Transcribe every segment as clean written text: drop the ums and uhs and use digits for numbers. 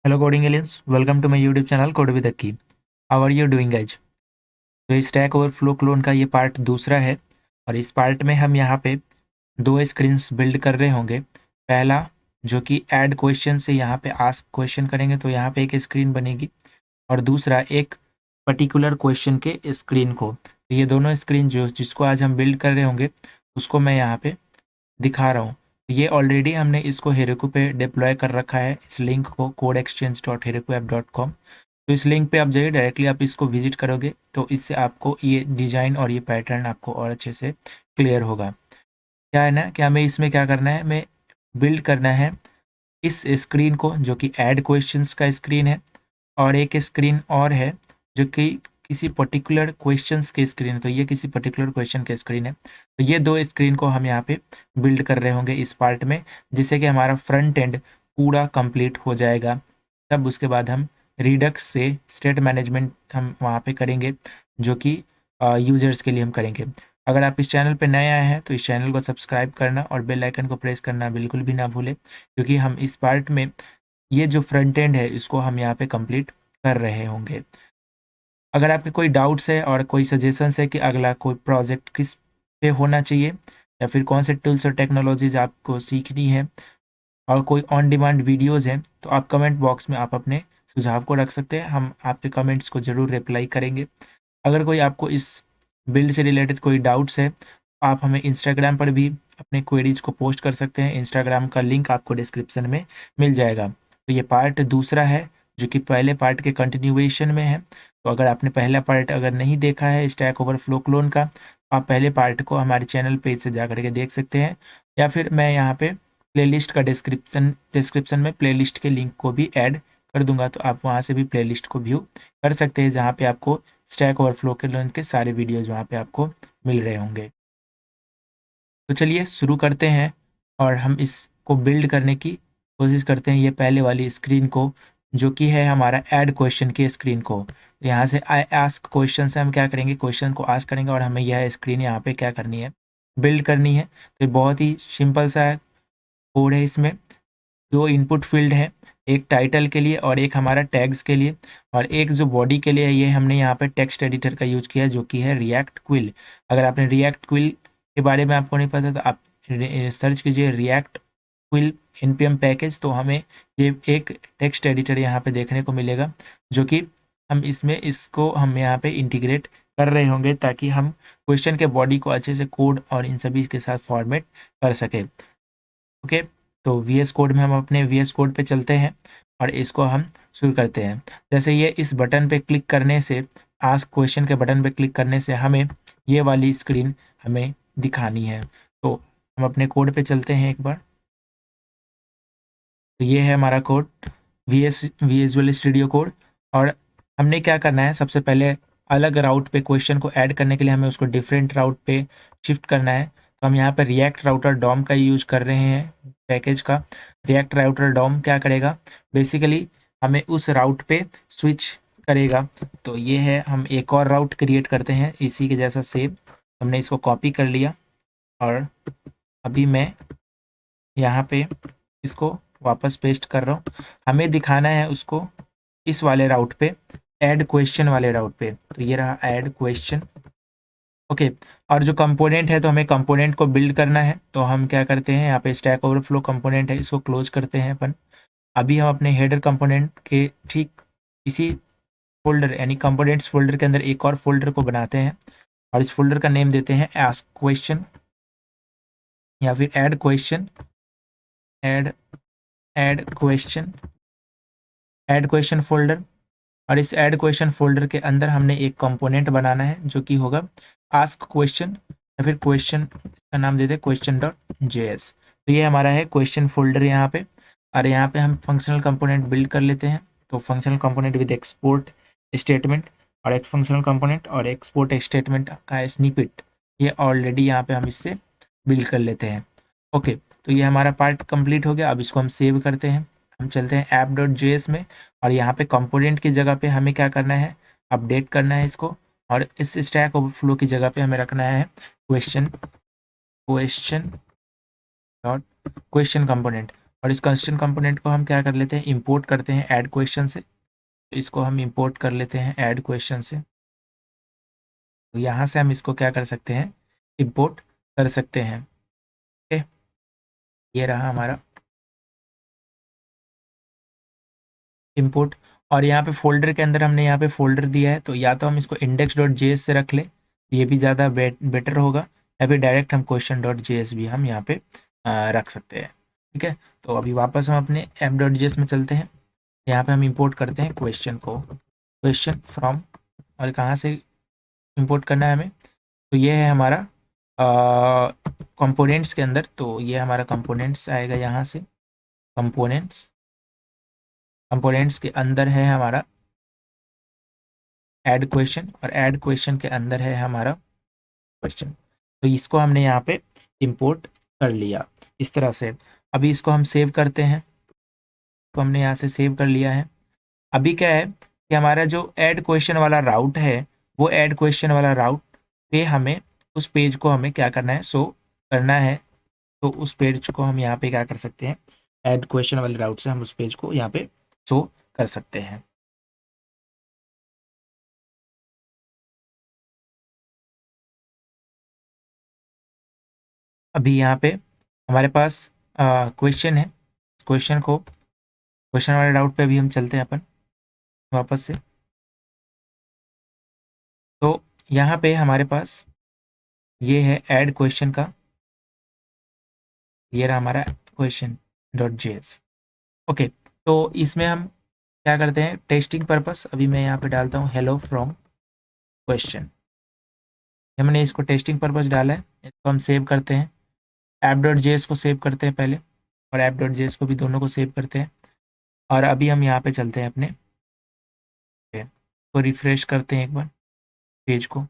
Hello coding aliens, welcome to my YouTube channel Code with Aki. How are you doing guys? तो इस stack overflow clone का ये part दूसरा है और इस पार्ट में हम यहाँ पे दो स्क्रीन्स बिल्ड कर रहे होंगे। पहला जो कि ऐड क्वेश्चन से यहाँ पे आस्क क्वेश्चन करेंगे तो यहाँ पे एक स्क्रीन बनेगी और दूसरा एक पर्टिकुलर क्वेश्चन के स्क्रीन को। तो ये दोनों स्क्रीन जो जिसको आज हम बिल्ड कर रहे होंगे उसको मैं यहाँ पे दिखा रहा हूँ। ये ऑलरेडी हमने इसको हेरोकू पे डिप्लॉय कर रखा है, इस लिंक को codeexchange.herokuapp.com। तो इस लिंक पे आप जाइए, डायरेक्टली आप इसको विजिट करोगे तो इससे आपको ये डिज़ाइन और ये पैटर्न आपको और अच्छे से क्लियर होगा। क्या है ना कि हमें इसमें क्या करना है, हमें बिल्ड करना है इस स्क्रीन को जो कि ऐड क्वेश्चंस का स्क्रीन है और एक स्क्रीन और है जो कि किसी पर्टिकुलर क्वेश्चंस के स्क्रीन है। तो ये किसी पर्टिकुलर क्वेश्चन के स्क्रीन है। तो ये दो स्क्रीन को हम यहाँ पे बिल्ड कर रहे होंगे इस पार्ट में, जिससे कि हमारा फ्रंट एंड पूरा कंप्लीट हो जाएगा। तब उसके बाद हम रिडक्स से स्टेट मैनेजमेंट हम वहाँ पे करेंगे जो कि यूजर्स के लिए हम करेंगे। अगर आप इस चैनल पे नए आए हैं तो इस चैनल को सब्सक्राइब करना और बेल आइकन को प्रेस करना बिल्कुल भी ना भूलें, क्योंकि हम इस पार्ट में ये जो फ्रंट एंड है इसको हम यहाँ पे कंप्लीट कर रहे होंगे। अगर आपके कोई डाउट्स है और कोई सजेशंस है कि अगला कोई प्रोजेक्ट किस पे होना चाहिए या फिर कौन से टूल्स और टेक्नोलॉजीज आपको सीखनी है और कोई ऑन डिमांड वीडियोज़ हैं, तो आप कमेंट बॉक्स में आप अपने सुझाव को रख सकते हैं। हम आपके कमेंट्स को ज़रूर रिप्लाई करेंगे। अगर कोई आपको इस बिल्ड से रिलेटेड कोई डाउट्स है, आप हमें इंस्टाग्राम पर भी अपने क्वेरीज को पोस्ट कर सकते हैं। इंस्टाग्राम का लिंक आपको डिस्क्रिप्शन में मिल जाएगा। तो ये पार्ट दूसरा है जो कि पहले पार्ट के कंटिन्यूएशन में है। तो अगर आपने पहला पार्ट अगर नहीं देखा है स्टैक ओवरफ्लो क्लोन का, आप पहले पार्ट को हमारे चैनल पेज से जा करके देख सकते हैं, या फिर मैं यहाँ पे प्लेलिस्ट का डिस्क्रिप्शन में प्लेलिस्ट के लिंक को भी ऐड कर दूंगा, तो आप वहाँ से भी प्लेलिस्ट को व्यू कर सकते हैं, जहाँ पे आपको स्टैक ओवरफ्लो के लोन के सारे वीडियोज वहाँ पे आपको मिल रहे होंगे। तो चलिए शुरू करते हैं और हम इसको बिल्ड करने की कोशिश करते हैं। ये पहले वाली स्क्रीन को जो कि है हमारा ऐड क्वेश्चन की स्क्रीन को, यहाँ से आई आस्क क्वेश्चन से हम क्या करेंगे, क्वेश्चन को आस्क करेंगे और हमें यह स्क्रीन यहाँ पे क्या करनी है, बिल्ड करनी है। तो बहुत ही सिंपल सा कोड है। इसमें दो इनपुट फील्ड है, एक टाइटल के लिए और एक हमारा टैग्स के लिए, और एक जो बॉडी के लिए है ये हमने यहाँ पे टेक्स्ट एडिटर का यूज किया जो कि है रिएक्ट क्विल। अगर आपने रिएक्ट क्विल के बारे में आपको नहीं पता तो आप सर्च कीजिए रिएक्ट क्विल npm पैकेज, तो हमें ये एक टेक्स्ट एडिटर यहाँ पे देखने को मिलेगा जो कि हम इसको हम यहाँ पे इंटीग्रेट कर रहे होंगे ताकि हम क्वेश्चन के बॉडी को अच्छे से कोड और इन सभी के साथ फॉर्मेट कर सके। ओके, तो VS कोड में हम अपने VS कोड पे चलते हैं और इसको हम शुरू करते हैं। जैसे ये इस बटन पे क्लिक करने से, आस्क क्वेश्चन के बटन पे क्लिक करने से हमें ये वाली स्क्रीन हमें दिखानी है। तो हम अपने कोड पे चलते हैं एक बार। तो ये है हमारा कोड विजुअल स्टूडियो कोड, और हमने क्या करना है, सबसे पहले अलग राउट पे क्वेश्चन को ऐड करने के लिए हमें उसको डिफरेंट राउट पे शिफ्ट करना है। तो हम यहाँ पर रिएक्ट राउटर डॉम का यूज कर रहे हैं पैकेज का। रिएक्ट राउटर डॉम क्या करेगा, बेसिकली हमें उस राउट पे स्विच करेगा। तो ये है, हम एक और राउट क्रिएट करते हैं इसी के जैसा सेम। हमने इसको कॉपी कर लिया और अभी मैं यहाँ पे इसको वापस पेस्ट कर रहा हूँ। हमें दिखाना है उसको इस वाले राउट पे, ऐड क्वेश्चन वाले राउट पे। तो ये रहा ऐड क्वेश्चन। ओके, और जो कंपोनेंट है तो हमें कंपोनेंट को बिल्ड करना है। तो हम क्या करते हैं, यहाँ पे स्टैक ओवरफ्लो कंपोनेंट है, इसको क्लोज करते हैं अपन। अभी हम अपने हेडर कंपोनेंट के ठीक इसी फोल्डर यानी कंपोनेंट्स फोल्डर के अंदर एक और फोल्डर को बनाते हैं और इस फोल्डर का नेम देते हैं आस्क क्वेश्चन या फिर add question. Add add question add question folder, और इस ऐड क्वेश्चन फोल्डर के अंदर हमने एक कंपोनेंट बनाना है जो कि होगा आस्क क्वेश्चन, या फिर क्वेश्चन का नाम देते हैं question.js। तो ये हमारा है क्वेश्चन फोल्डर यहाँ पे, और यहाँ पे हम फंक्शनल कंपोनेंट बिल्ड कर लेते हैं। तो functional component with export statement और एक फंक्शनल कंपोनेंट और एक्सपोर्ट स्टेटमेंट का स्निपेट, ये ऑलरेडी यहाँ पे हम इससे बिल्ड कर लेते हैं। ओके, तो ये हमारा पार्ट कंप्लीट हो गया। अब इसको हम सेव करते हैं। हम चलते हैं app.js में, और यहाँ पे कंपोनेंट की जगह पे हमें क्या करना है, अपडेट करना है इसको, और इस स्टैक ओवरफ्लो की जगह पे हमें रखना है क्वेश्चन डॉट क्वेश्चन कंपोनेंट। और इस कंस्ट्रेंट कंपोनेंट को हम क्या कर लेते हैं, इंपोर्ट करते हैं ऐड क्वेश्चन से। तो इसको हम इंपोर्ट कर लेते हैं ऐड क्वेश्चन से। तो यहाँ से हम इसको क्या कर सकते हैं, इंपोर्ट कर सकते हैं। ओके, ये रहा हमारा इंपोर्ट। और यहाँ पे फोल्डर के अंदर हमने यहाँ पे फोल्डर दिया है, तो या तो हम इसको index.js से रख लें, ये भी ज़्यादा बेटर होगा, या फिर डायरेक्ट हम question.js भी हम यहाँ पे रख सकते हैं। ठीक है, तो अभी वापस हम अपने app.js में चलते हैं। यहाँ पे हम इंपोर्ट करते हैं क्वेश्चन को, क्वेश्चन फ्रॉम, और कहाँ से इंपोर्ट करना है हमें, तो ये है हमारा कंपोनेंट्स के अंदर। तो ये हमारा कंपोनेंट्स आएगा यहाँ से, कंपोनेंट्स, कंपोनेंट्स के अंदर है हमारा ऐड क्वेश्चन, और ऐड क्वेश्चन के अंदर है हमारा क्वेश्चन। तो इसको हमने यहाँ पे इंपोर्ट कर लिया इस तरह से। अभी इसको हम सेव करते हैं, तो हमने यहाँ से सेव कर लिया है। अभी क्या है कि हमारा जो ऐड क्वेश्चन वाला राउट है, वो ऐड क्वेश्चन वाला राउट पे हमें उस पेज को हमें क्या करना है, शो करना है। तो उस पेज को हम यहाँ पे क्या कर सकते हैं, ऐड क्वेश्चन वाले राउट से हम उस पेज को यहाँ पे शो कर सकते हैं। अभी यहाँ पे हमारे पास क्वेश्चन है, क्वेश्चन को, क्वेश्चन वाले डाउट पे भी हम चलते हैं अपन वापस से। तो यहाँ पे हमारे पास ये है ऐड क्वेश्चन का, ये रहा हमारा question.js। ओके, तो इसमें हम क्या करते हैं, टेस्टिंग पर्पस, अभी मैं यहाँ पे डालता हूँ हेलो फ्रॉम क्वेश्चन। हमने इसको टेस्टिंग पर्पस डाला है, इसको हम सेव करते हैं, app.js को सेव करते हैं पहले, और app.js को भी, दोनों को सेव करते हैं। और अभी हम यहाँ पे चलते हैं अपने को रिफ्रेश करते हैं एक बार पेज को।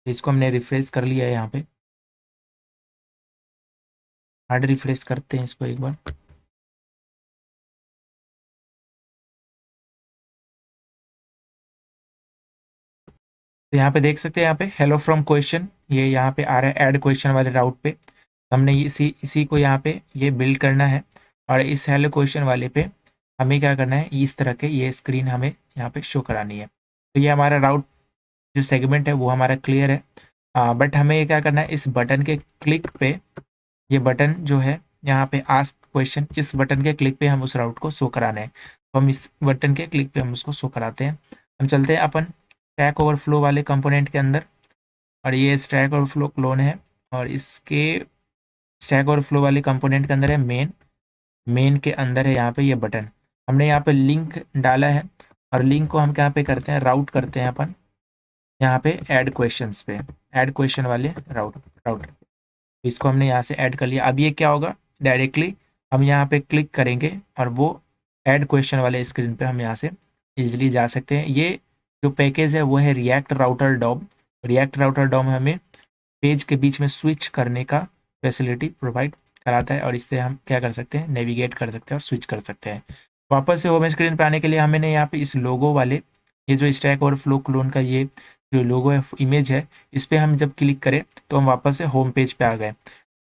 इसको हमने रिफ्रेश कर लिया है यहाँ पे, हार्ड रिफ्रेश करते हैं इसको एक बार। तो यहाँ पे देख सकते हैं, यहाँ पे हेलो फ्रॉम क्वेश्चन, ये यहाँ पे आ रहा है ऐड क्वेश्चन वाले राउट पे। हमने इसी इसी को यहाँ पे ये बिल्ड करना है, और इस हेलो क्वेश्चन वाले पे हमें क्या करना है, इस तरह के ये स्क्रीन हमें यहाँ पे शो करानी है। तो ये हमारा राउट जो सेगमेंट है वो हमारा क्लियर है। बट हमें ये क्या करना है, इस बटन के क्लिक पे, ये बटन जो है यहाँ पे आस्क क्वेश्चन, इस बटन के क्लिक पे हम उस राउट को शो कराना है। तो हम इस बटन के क्लिक पे हम उसको शो कराते हैं। हम चलते हैं अपन स्टैक ओवरफ्लो वाले कंपोनेंट के अंदर, और ये स्टैक ओवरफ्लो क्लोन है, और इसके स्टैक ओवरफ्लो वाले कंपोनेंट के अंदर है मेन, मेन के अंदर है यहाँ पे ये बटन। हमने यहाँ पे लिंक डाला है, और लिंक को हम क्या पे करते हैं, राउट करते हैं अपन यहाँ पे ऐड क्वेश्चंस पे, ऐड क्वेश्चन वाले राउट राउट इसको हमने यहाँ से ऐड कर लिया। अब ये क्या होगा, डायरेक्टली हम यहाँ पे क्लिक करेंगे और वो ऐड क्वेश्चन वाले स्क्रीन पे हम यहाँ से इजीली जा सकते हैं। ये जो पैकेज है वो है React router DOM. React router DOM हमें पेज के बीच में स्विच करने का फैसिलिटी प्रोवाइड कराता है, और इससे हम क्या कर सकते हैं, नेविगेट कर सकते हैं और स्विच कर सकते हैं। वापस से होम स्क्रीन पे आने के लिए हमें यहाँ पे इस लोगो वाले, ये जो स्टैक ओवरफ्लो क्लोन का ये जो लोगो है, इमेज है, इस पर हम जब क्लिक करें तो हम वापस से होम पेज पे आ गए।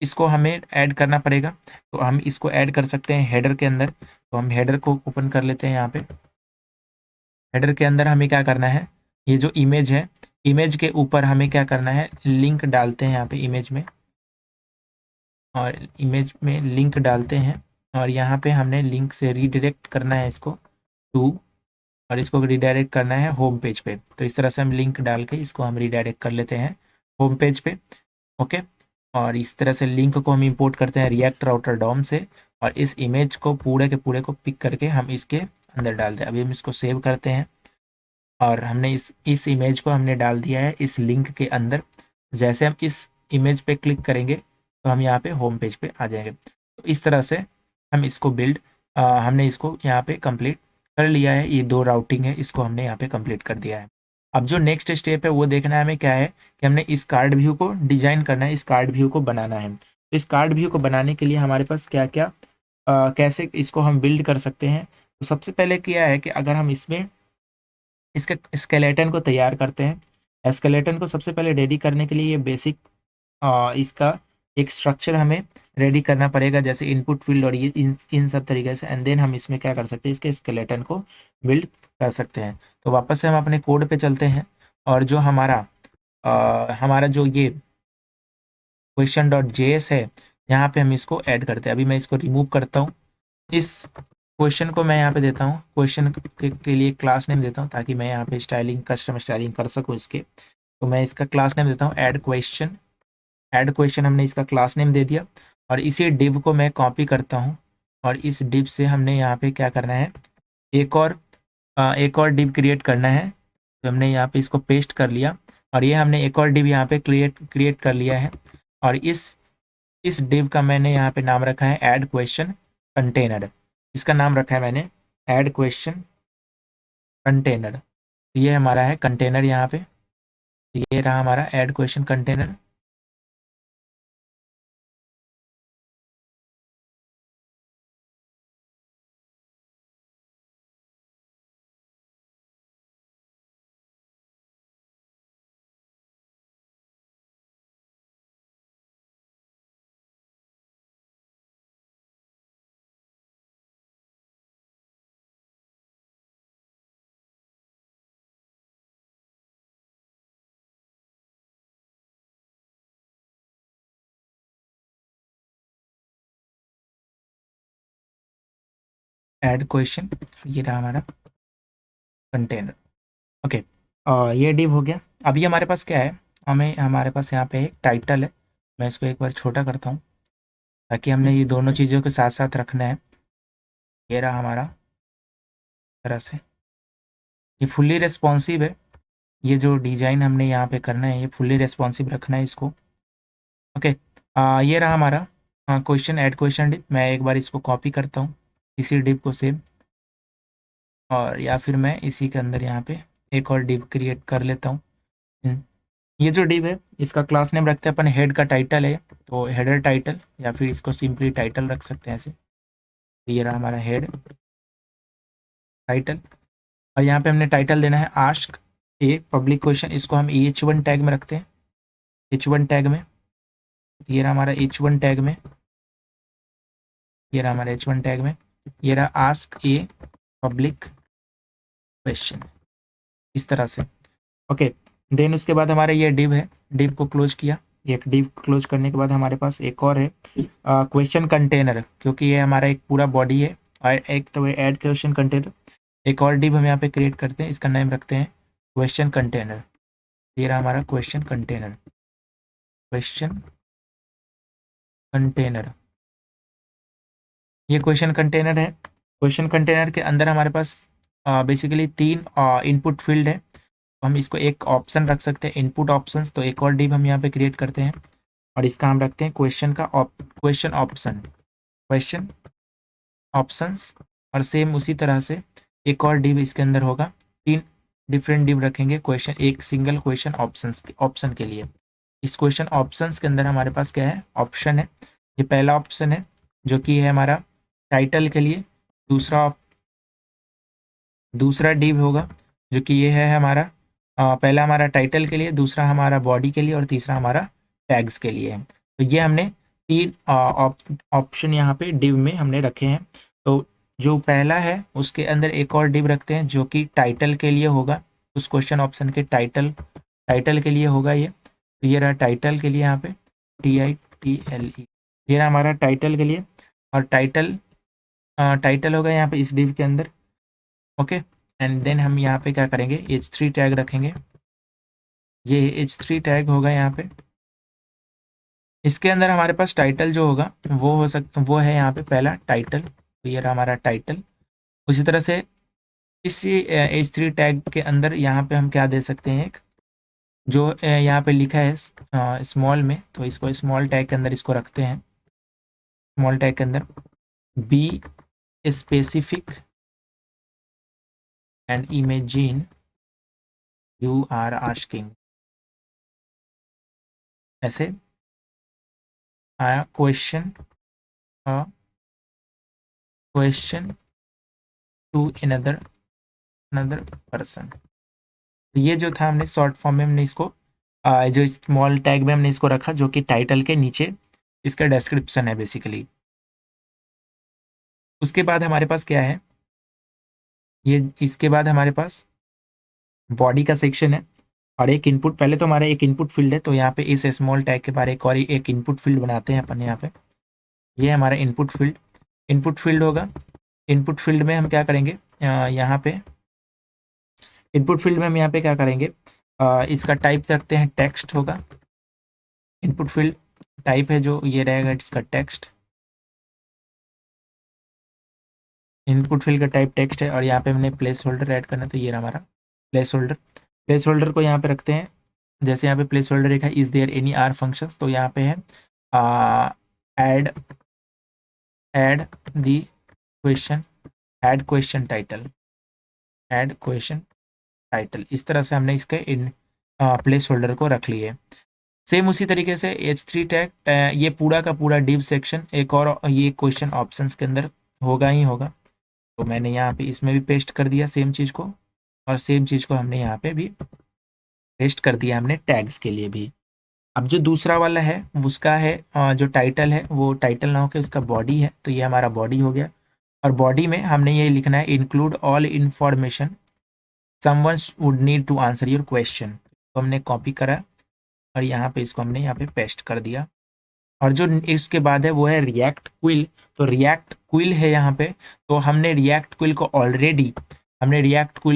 इसको हमें ऐड करना पड़ेगा, तो हम इसको ऐड कर सकते हैं हेडर के अंदर। तो हम हेडर को ओपन कर लेते हैं यहाँ पे। हेडर के अंदर हमें क्या करना है, ये जो इमेज है, इमेज के ऊपर हमें क्या करना है, लिंक डालते हैं यहाँ पे इमेज में, और इमेज में लिंक डालते हैं, और यहाँ पे हमने लिंक से रीडायरेक्ट करना है इसको टू, और इसको रीडायरेक्ट करना है होम पेज पे। तो इस तरह से हम लिंक डाल के इसको हम रीडायरेक्ट कर लेते हैं होम पेज पे। ओके, और इस तरह से लिंक को हम इंपोर्ट करते हैं रिएक्ट राउटर डॉम से, और इस इमेज को पूरे के पूरे को पिक करके हम इसके अंदर डालते हैं। अभी हम इसको सेव करते हैं, और हमने इस इमेज को हमने डाल दिया है इस लिंक के अंदर। जैसे हम इस इमेज पे क्लिक करेंगे तो हम यहाँ पे होम पेज पे आ जाएंगे। तो इस तरह से हम इसको हमने इसको यहाँ पे कंप्लीट कर लिया है। ये दो राउटिंग है, इसको हमने यहाँ पे कंप्लीट कर दिया है। अब जो नेक्स्ट स्टेप है वो देखना है हमें क्या है, कि हमने इस कार्ड व्यू को डिजाइन करना है, इस कार्ड व्यू को बनाना है। तो इस कार्ड व्यू को बनाने के लिए हमारे पास क्या क्या कैसे इसको हम बिल्ड कर सकते हैं। तो सबसे पहले क्या है कि अगर हम इसमें इसके स्केलेटन को तैयार करते हैं, स्केलेटन को सबसे पहले रेडी करने के लिए ये बेसिक इसका एक स्ट्रक्चर हमें रेडी करना पड़ेगा, जैसे इनपुट फील्ड और ये इन सब तरीके से, एंड देन हम इसमें क्या कर सकते हैं, इसके स्केलेटन को बिल्ड कर सकते हैं। तो वापस से हम अपने कोड पे चलते हैं, और जो हमारा जो ये question.js है, यहाँ पे हम इसको ऐड करते हैं। अभी मैं इसको रिमूव करता हूँ। इस क्वेश्चन को मैं यहाँ पे देता हूँ, क्वेश्चन के लिए क्लास नेम देता हूँ, ताकि मैं यहाँ पे स्टाइलिंग, कस्टम स्टाइलिंग कर सकूँ इसके। तो मैं इसका क्लास नेम देता हूँ ऐड क्वेश्चन हमने इसका क्लास नेम दे दिया, और इसी डिव को मैं कॉपी करता हूँ, और इस डिव से हमने यहाँ पे क्या करना है, एक और डिव क्रिएट करना है। तो हमने यहाँ पे इसको पेस्ट कर लिया, और ये हमने एक और डिव यहाँ पे क्रिएट कर लिया है, और इस डिव का मैंने यहाँ पे नाम रखा है ऐड क्वेश्चन कंटेनर। इसका नाम रखा है मैंने ऐड क्वेश्चन कंटेनर। ये हमारा है कंटेनर, यहाँ पे ये रहा हमारा add question container. Add question, ये रहा हमारा कंटेनर। ओके, ये डिव हो गया। अभी हमारे पास क्या है, हमारे पास यहाँ पे एक टाइटल है। मैं इसको एक बार छोटा करता हूँ, ताकि हमने ये दोनों चीज़ों के साथ साथ रखना है। ये रहा हमारा तरह से, ये फुल्ली रिस्पॉन्सिव है। ये जो डिज़ाइन हमने यहाँ पे करना है, ये फुल्ली रिस्पॉन्सिव रखना है इसको। ओके, ये रहा हमारा क्वेश्चन, ऐड क्वेश्चन डिव। मैं एक बार इसको कॉपी करता हूँ, इसी डिव को सेव, और या फिर मैं इसी के अंदर यहाँ पे एक और डिव क्रिएट कर लेता हूँ। ये जो डिव है, इसका क्लास नेम रखते हैं अपन, हेड का टाइटल है तो हेडर टाइटल, या फिर इसको सिंपली टाइटल रख सकते हैं ऐसे। तो ये रहा हमारा हेड टाइटल, और यहाँ पे हमने टाइटल देना है आस्क ए पब्लिक क्वेश्चन। इसको हम h1 टैग में रखते हैं, h1 टैग में। ये रहा हमारा h1 टैग में, ये रहा हमारा h1 टैग में, ये रहा आस्क ए पब्लिक क्वेश्चन, इस तरह से। ओके, देन उसके बाद हमारा ये डिव है, डिव को क्लोज किया। एक डिव क्लोज करने के बाद हमारे पास एक और है क्वेश्चन कंटेनर, क्योंकि ये हमारा एक पूरा बॉडी है, और एक तो ऐड क्वेश्चन कंटेनर। एक और डिव हम यहाँ पे क्रिएट करते हैं, इसका नाम रखते हैं क्वेश्चन कंटेनर। ये रहा हमारा क्वेश्चन कंटेनर, क्वेश्चन कंटेनर। ये क्वेश्चन कंटेनर है। क्वेश्चन कंटेनर के अंदर हमारे पास बेसिकली 3 इनपुट फील्ड है। हम इसको एक ऑप्शन रख सकते हैं, इनपुट ऑप्शंस। तो एक और डिव हम यहाँ पे क्रिएट करते हैं, और इसका हम रखते हैं क्वेश्चन ऑप्शंस। और सेम उसी तरह से एक और डिव इसके अंदर होगा, 3 डिफरेंट डिव रखेंगे क्वेश्चन, एक सिंगल क्वेश्चन ऑप्शन के लिए। इस क्वेश्चन ऑप्शंस के अंदर हमारे पास क्या है, ऑप्शन है। ये पहला ऑप्शन है जो कि है हमारा टाइटल के लिए। दूसरा डिव होगा जो कि ये है हमारा पहला हमारा टाइटल के लिए, दूसरा हमारा बॉडी के लिए, और तीसरा हमारा टैग्स के लिए है। तो ये हमने 3 ऑप्शन यहाँ पे डिव में हमने रखे हैं। तो जो पहला है उसके अंदर एक और डिव रखते हैं जो कि टाइटल के लिए होगा, उस क्वेश्चन ऑप्शन के टाइटल के लिए होगा ये। तो ये रहा टाइटल के लिए, यहाँ पे TITLE, ये रहा हमारा टाइटल के लिए। और टाइटल होगा यहाँ पे इस डिव के अंदर। ओके, एंड देन हम यहाँ पे क्या करेंगे, H3 टैग रखेंगे। ये H3 टैग होगा यहाँ पे। इसके अंदर हमारे पास टाइटल जो होगा वो है यहाँ पे पहला टाइटल। तो ये रहा हमारा टाइटल। उसी तरह से इसी H3 टैग के अंदर यहाँ पे हम क्या दे सकते हैं, एक जो यहाँ पे लिखा है स्मॉल में, तो इसको स्मॉल टैग के अंदर इसको रखते हैं। स्मॉल टैग के अंदर be specific and imagine you are asking, ऐसे आया क्वेश्चन टू अनदर पर्सन। तो ये जो था हमने शॉर्ट फॉर्म में हमने इसको जो स्मॉल टैग में हमने इसको रखा, जो कि टाइटल के नीचे इसका डिस्क्रिप्शन है बेसिकली। उसके बाद हमारे पास क्या है, ये इसके बाद हमारे पास बॉडी का सेक्शन है और एक इनपुट, पहले तो हमारा एक इनपुट फील्ड है, तो यहाँ पे इस स्मॉल टैग के बारे एक और एक इनपुट फील्ड बनाते हैं अपन यहाँ पे। ये हमारा इनपुट फील्ड होगा। इनपुट फील्ड में हम क्या करेंगे, यहाँ पे इनपुट फील्ड में हम यहाँ पे क्या करेंगे, इसका टाइप रखते हैं टेक्स्ट होगा। इनपुट फील्ड टाइप है जो ये रहेगा इसका टेक्स्ट, इनपुट फील्ड का टाइप टेक्स्ट है। और यहाँ पे हमने प्लेस होल्डर ऐड करना है, तो ये रहा हमारा प्लेस होल्डर को यहाँ पे रखते हैं। जैसे यहाँ पे प्लेस होल्डर लिखा है is there any are functions, तो यहाँ पे है add the question, add question title, इस तरह से हमने इसके इन प्लेस होल्डर को रख लिए। सेम उसी तरीके से H3 टैग, ये पूरा का पूरा डिव सेक्शन एक और ये क्वेश्चन ऑप्शंस के अंदर होगा ही होगा, तो मैंने यहाँ पे इसमें भी पेस्ट कर दिया सेम चीज़ को, और सेम चीज़ को हमने यहाँ पे भी पेस्ट कर दिया हमने टैग्स के लिए भी। अब जो दूसरा वाला है उसका है जो टाइटल है वो टाइटल ना होकर उसका बॉडी है, तो ये हमारा बॉडी हो गया। और बॉडी में हमने ये लिखना है include all information someone would need to answer your question, तो हमने कॉपी करा और यहाँ पे इसको हमने यहाँ पे पेस्ट कर दिया। और जो इसके बाद है वो है रिएक्ट क्विल, तो रिएक्ट क्विल है यहाँ पे, तो हमने रिएक्ट क्विल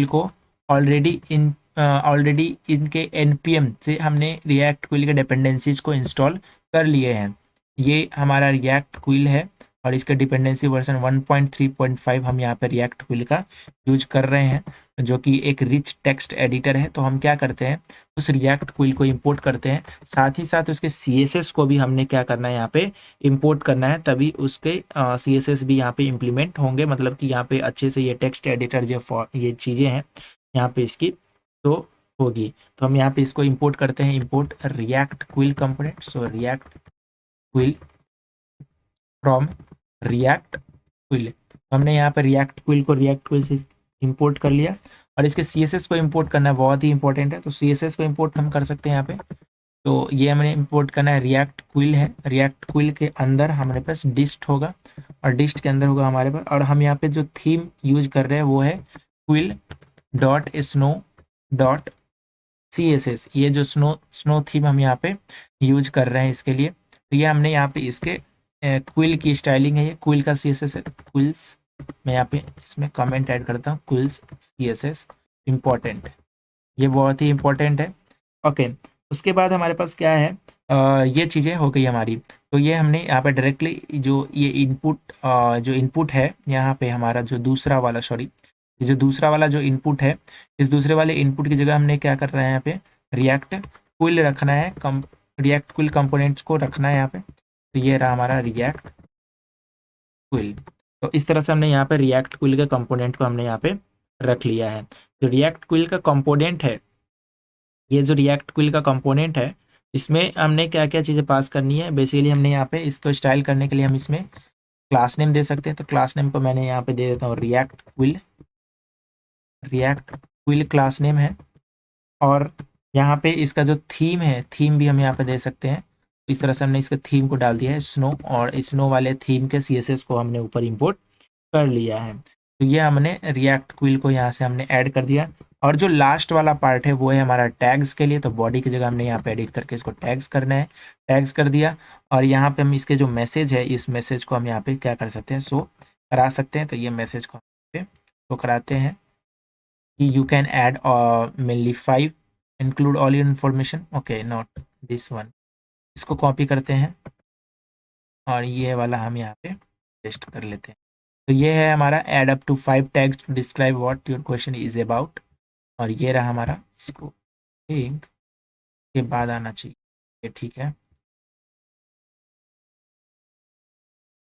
को ऑलरेडी इनके npm से हमने रिएक्ट क्विल के डिपेंडेंसीज को इंस्टॉल कर लिए हैं। ये हमारा रिएक्ट क्विल है और इसका डिपेंडेंसी वर्जन 1.3.5 हम यहाँ पे रिएक्ट क्विल का यूज कर रहे हैं, जो कि एक रिच टेक्स्ट एडिटर है। तो हम क्या करते हैं, उस रिएक्ट क्विल को इंपोर्ट करते हैं, साथ ही साथ उसके CSS को भी हमने क्या करना है यहाँ पे इंपोर्ट करना है, तभी उसके CSS भी यहाँ पे इम्प्लीमेंट होंगे, मतलब कि यहाँ पे अच्छे से ये टेक्स्ट एडिटर जो ये चीज़ें हैं यहाँ पे इसकी तो होगी। तो हम यहाँ पे इसको इंपोर्ट करते हैं, import react quill component, so react quill from react quill. हमने यहाँ पर रिएक्ट क्विल से इंपोर्ट कर लिया, और इसके CSS को इंपोर्ट करना बहुत ही इंपॉर्टेंट है, तो CSS को इंपोर्ट हम कर सकते हैं यहाँ पे। तो ये हमने इंपोर्ट करना है, रिएक्ट क्विल है, रिएक्ट क्विल के अंदर हमारे पास डिस्ट होगा और डिस्ट के अंदर होगा हमारे पास, और हम यहाँ पे जो थीम यूज कर रहे हैं वो है quill.snow.css, ये जो स्नो थीम हम यहाँ पे यूज कर रहे हैं इसके लिए। तो ये हमने यहाँ पे इसके क्विल की स्टाइलिंग है, ये क्विल का CSS है, क्विल्स, मैं यहाँ पे इसमें कमेंट ऐड करता हूँ, क्विल्स CSS इम्पॉर्टेंट, ये बहुत ही इम्पोर्टेंट है। ओके, उसके बाद हमारे पास क्या है, ये चीज़ें हो गई हमारी। तो ये हमने यहाँ पे डायरेक्टली जो ये इनपुट है यहाँ पे हमारा जो दूसरा वाला जो इनपुट है, इस दूसरे वाले इनपुट की जगह हमने क्या कर रहे हैं यहाँ पे रिएक्ट क्विल रखना है, रिएक्ट क्विल कंपोनेंट्स को रखना है यहाँ पे। तो ये रहा हमारा रिएक्ट क्विल, तो इस तरह से हमने यहाँ पे रिएक्ट क्विल के कंपोनेंट को हमने यहाँ पे रख लिया है। तो रिएक्ट क्विल का कंपोनेंट है, ये जो रिएक्ट क्विल का कंपोनेंट है, इसमें हमने क्या क्या चीज़ें पास करनी है। बेसिकली हमने यहाँ पे इसको स्टाइल करने के लिए हम इसमें क्लास नेम दे सकते हैं, तो क्लास नेम को मैंने यहाँ पे दे देता हूँ रिएक्ट क्विल क्लास नेम है। और यहाँ पे इसका जो थीम है, थीम भी हम यहाँ पे दे सकते हैं। इस तरह से हमने इसका थीम को डाल दिया है स्नो, और स्नो वाले थीम के CSS को हमने ऊपर इंपोर्ट कर लिया है। तो ये हमने रिएक्ट क्विल को यहाँ से हमने ऐड कर दिया। और जो लास्ट वाला पार्ट है वो है हमारा टैग्स के लिए, तो बॉडी की जगह हमने यहाँ पे एडिट करके इसको टैग्स करना है, टैग्स कर दिया। और यहाँ पे हम इसके जो मैसेज है, इस मैसेज को हम यहाँ पे क्या कर सकते हैं, शो करा सकते हैं। तो ये मैसेज को हम शो कराते हैं कि you can add mainly 5 include all your information, okay not this one. इसको कॉपी करते हैं और ये वाला हम यहाँ पे पेस्ट कर लेते हैं। तो ये है हमारा add up to 5 tags to describe what your question is about, और ये रहा हमारा, इसको एक के बाद आना चाहिए, ये ठीक है।